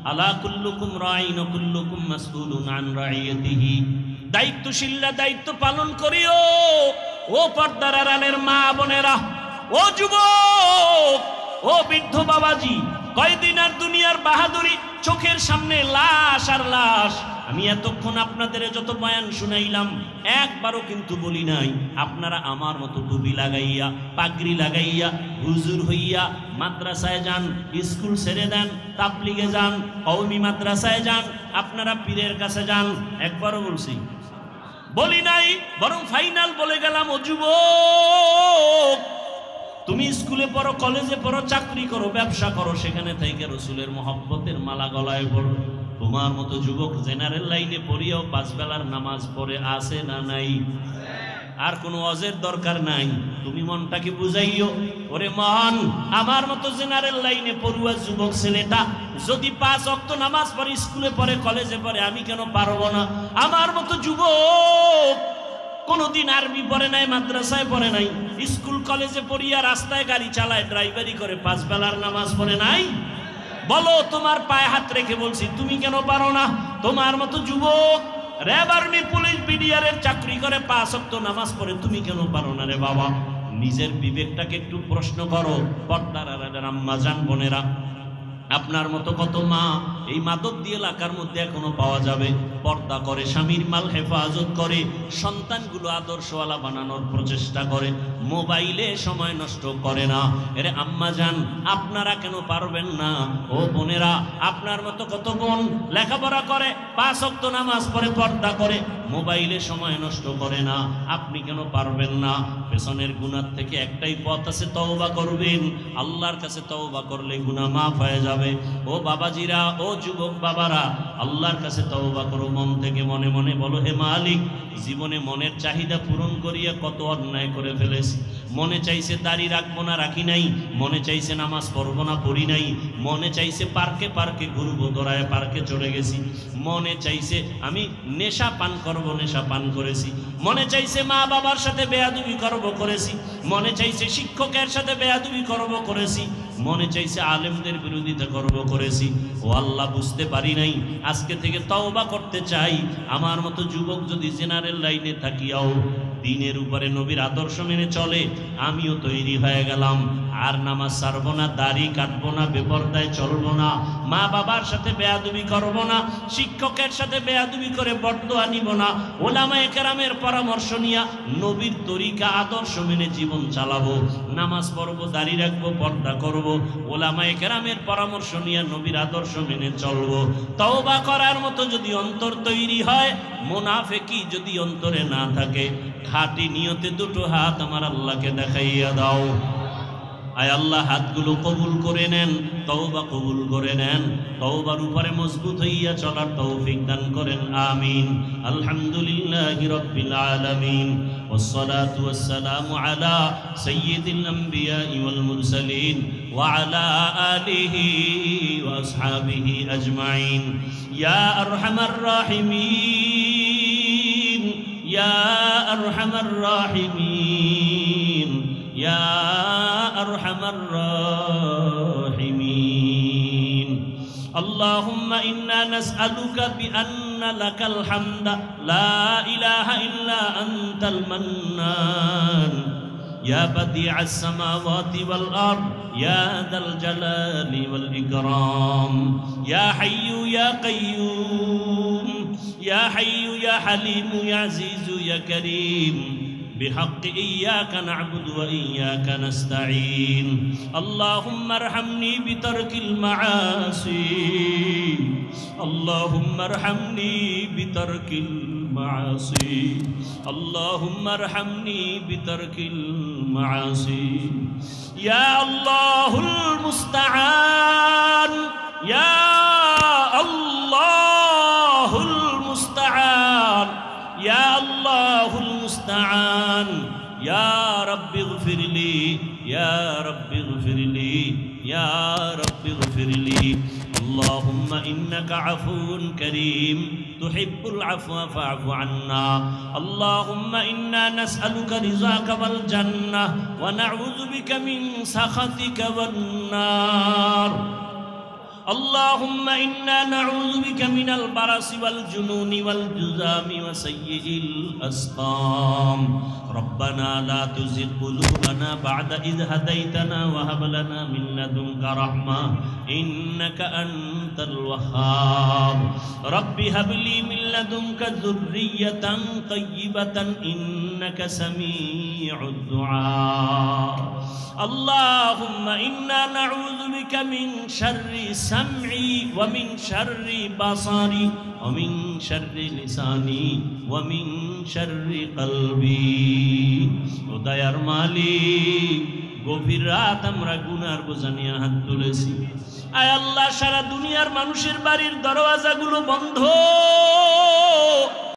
ألا كلكم راع وكلكم مسؤول عن رعيته। দায়িত্বশীলরা দায়িত্ব পালন করিও। ও পর্দার আড়ালের মা বোনেরা, ও যুবক, ও বৃদ্ধ বাবাজি, কয়দিন আর দুনিয়ার বাহাদুরি, চোখের সামনে লাশ আর লাশ। আমি এতক্ষণ আপনাদের যত বয়ান শুনাইলাম, একবারও কিন্তু বলি নাই আপনারা আমার মতো টুপি লাগাইয়া, পাগড়ি লাগাইয়া, হুজুর হইয়া মাদ্রাসায় যান, স্কুল ছেড়ে দেন, তাবলিগে যান, কওমি মাদ্রাসায় যান, আপনারা পীরের কাছে যান। একবারও বলছি? বলি নাই। বরং ফাইনাল বলে গেলাম, ও যুবক, তুমি স্কুলে পড়ো, কলেজে পড়ো, চাকরি করো, ব্যবসা করো, সেখানে থেকে রসুলের মহব্বতের মালা গলায় পড়ো। তোমার মতো যুবক জেনারেল লাইনে পড়িয়াও 5 বেলার নামাজ পড়ে আছে না নাই? আর কোনো ওয়াজের দরকার নাই। তুমি মনটাকে বুঝাইও, ওরে মন, আমার মতো জেনারেল লাইনে পড়ুয়া যুবক ছেলেটা যদি 5 ওয়াক্ত নামাজ পড়ে, স্কুলে পড়ে, কলেজে পড়ে, আমি কেন পারবো না? আমার মতো যুবক কোনদিন আরবি পড়ে নাই, মাদ্রাসায় পড়ে নাই, স্কুল কলেজে পড়িয়া রাস্তায় গাড়ি চালায়, ড্রাইভারি করে, 5 বেলার নামাজ পড়ে নাই? বলো, তোমার পায়ে হাত রেখে বলছি, তুমি কেন পারো না? তোমার মতো যুবক র্যাব, আর্মি, পুলিশ, বিডিআরের চাকরি করে 5 ওয়াক্ত নামাজ পড়ে, তুমি কেন পারো না রে বাবা? নিজের বিবেকটাকে একটু প্রশ্ন করো। পর্দার আম্মা জান, বোনেরা, আপনার মতো কত মা এই মাদকদি এলাকার মধ্যে এখনো পাওয়া যাবে, পর্দা করে, স্বামীর মাল হেফাজত করে, সন্তানগুলো আদর্শওয়ালা বানানোর প্রচেষ্টা করে, মোবাইলে সময় নষ্ট করে না। এরে আম্মা জান, আপনারা কেন পারবেন না? ও বোনেরা, আপনার মতো কত বোন লেখাপড়া করে, 5 ওয়াক্ত নামাজ পড়ে, পর্দা করে, মোবাইলে সময় নষ্ট করে না, আপনি কেন পারবেন না? পেছনের গুনাহ থেকে একটাই পথ আছে, তওবা করবেন। আল্লাহর কাছে তওবা করলে গুনাহ মাফ হয়ে যাবে। ও বাবাজিরা, ও যুবক বাবারা, আল্লাহর কাছে তওবা করো মন থেকে, মনে মনে বলো, হে মালিক, জীবনে মনের চাহিদা পূরণ করিয়া কত অন্যায় করে ফেলেছি। মনে চাইছে দাড়ি রাখবো না, রাখি নাই। মনে চাইছে নামাজ পড়বো না, পড়ি নাই। মনে চাইছে পার্কে পার্কে ঘুরবো, দৌড়ায় পার্কে চলে গেছি। মনে চাইছে আমি নেশা পান করবো, নেশা পান করেছি। মনে চাইছে মা বাবার সাথে বেয়াদবি করবো, করেছি। মনে চাইছে শিক্ষকের সাথে বেয়াদবি করবো, করেছি। মনে চাইছে আলেমদের বিরোধিতা করবো, করেছি। ও আল্লাহ, বুঝতে পারি নাই, আজকে থেকে তওবা করতে চাই। আমার মতো যুবক যদি জেনারেল লাইনে থাকিয়াও দিনের উপরে নবীর আদর্শ মেনে চলে, আমিও তৈরি হয়ে গেলাম। আর নামাজ ছাড়বো না, দাড়ি কাটবো না, বেপরদায় চলবো না, মা বাবার সাথে বেয়াদবি করবো না, শিক্ষকের সাথে বেয়াদবি করে বরদোয়া নিব না, ওলামায়ে কেরামের পরামর্শ নিয়া নবীর তরিকা আদর্শ মেনে জীবন চালাবো। নামাজ পড়বো, দাড়ি রাখবো, পর্দা করবো, ওলামায়ে কেরামের পরামর্শ নিয়া নবীর আদর্শ মেনে চলবো। তওবা করার মতো যদি অন্তর তৈরি হয়, মুনাফিকি যদি অন্তরে না থাকে, খাঁটি নিয়তে দুটো হাত আমার আল্লাহকে দেখাইয়া দাও। আয় আল্লাহ, হাতগুলো কবুল করে নেন, তওবা কবুল করে নেন, তওবার উপরে মজবুত হইয়া চলার তৌফিক দান করেন, আমিন। আলহামদুলিল্লাহি রাব্বিল আলামিন, ওয়াসসালাতু ওয়াসসালামু আলা সাইয়্যিদিল আমবিয়াই ওয়াল মুরসালিন ওয়া আলা আলিহি ওয়া আসহাবিহি আজমাইন। ইয়া আরহামার রাহিমিন, ইয়া আরহামার রাহিমিন, ইয়া আরহামার রাহিমিন। আল্লাহুম্মা ইন্না নাসআলুকা বিআন্না লাকাল হামদা লা ইলাহা ইল্লা আনতাল মান্নান, ইয়া বাদিআস সামাওয়াতি ওয়াল আরদ, ইয়া যাল জালালি ওয়াল ইকরাম, ইয়া হাইয়্যু ইয়া কাইয়্যুম, ইয়া হাইয়্যু ইয়া হালিম, ইয়া আজিজু ইয়া কারীম, بحق إياك نعبد وإياك نستعين. اللهم ارحمني بترك المعاصي، اللهم ارحمني بترك المعاصي، اللهم ارحمني بترك المعاصي. يا الله المستعان، يا الله المستعان، يا الله المستعان. يا رب اغفر لي، يا رب اغفر لي، يا رب اغفر لي. اللهم إنك عفو كريم تحب العفو فاعف عنا. اللهم إنا نسألك رضاك والجنة ونعوذ بك من سخطك والنار. اللهم إنا نعوذ بك من البرص والجنون والجذام وسيء الأسقام. ربنا لا تزغ قلوبنا بعد إذ هديتنا وهب لنا من لدنك رحمة إنك أنت الوهاب. رب هب لي من لدنك ذرية طيبة إنك سميع الدعاء. اللهم إنا نعوذ بك من شر سمعي ومن شر بصري ومن شر لساني ومن شر قلبي. ও দয়ার মালিক, গভীর রাত আমরা গুনার বোঝা নিয়ে হাত তুলেছি। আয় আল্লাহ, সারা দুনিয়ার মানুষের বাড়ির দরওয়াজাগুলো বন্ধ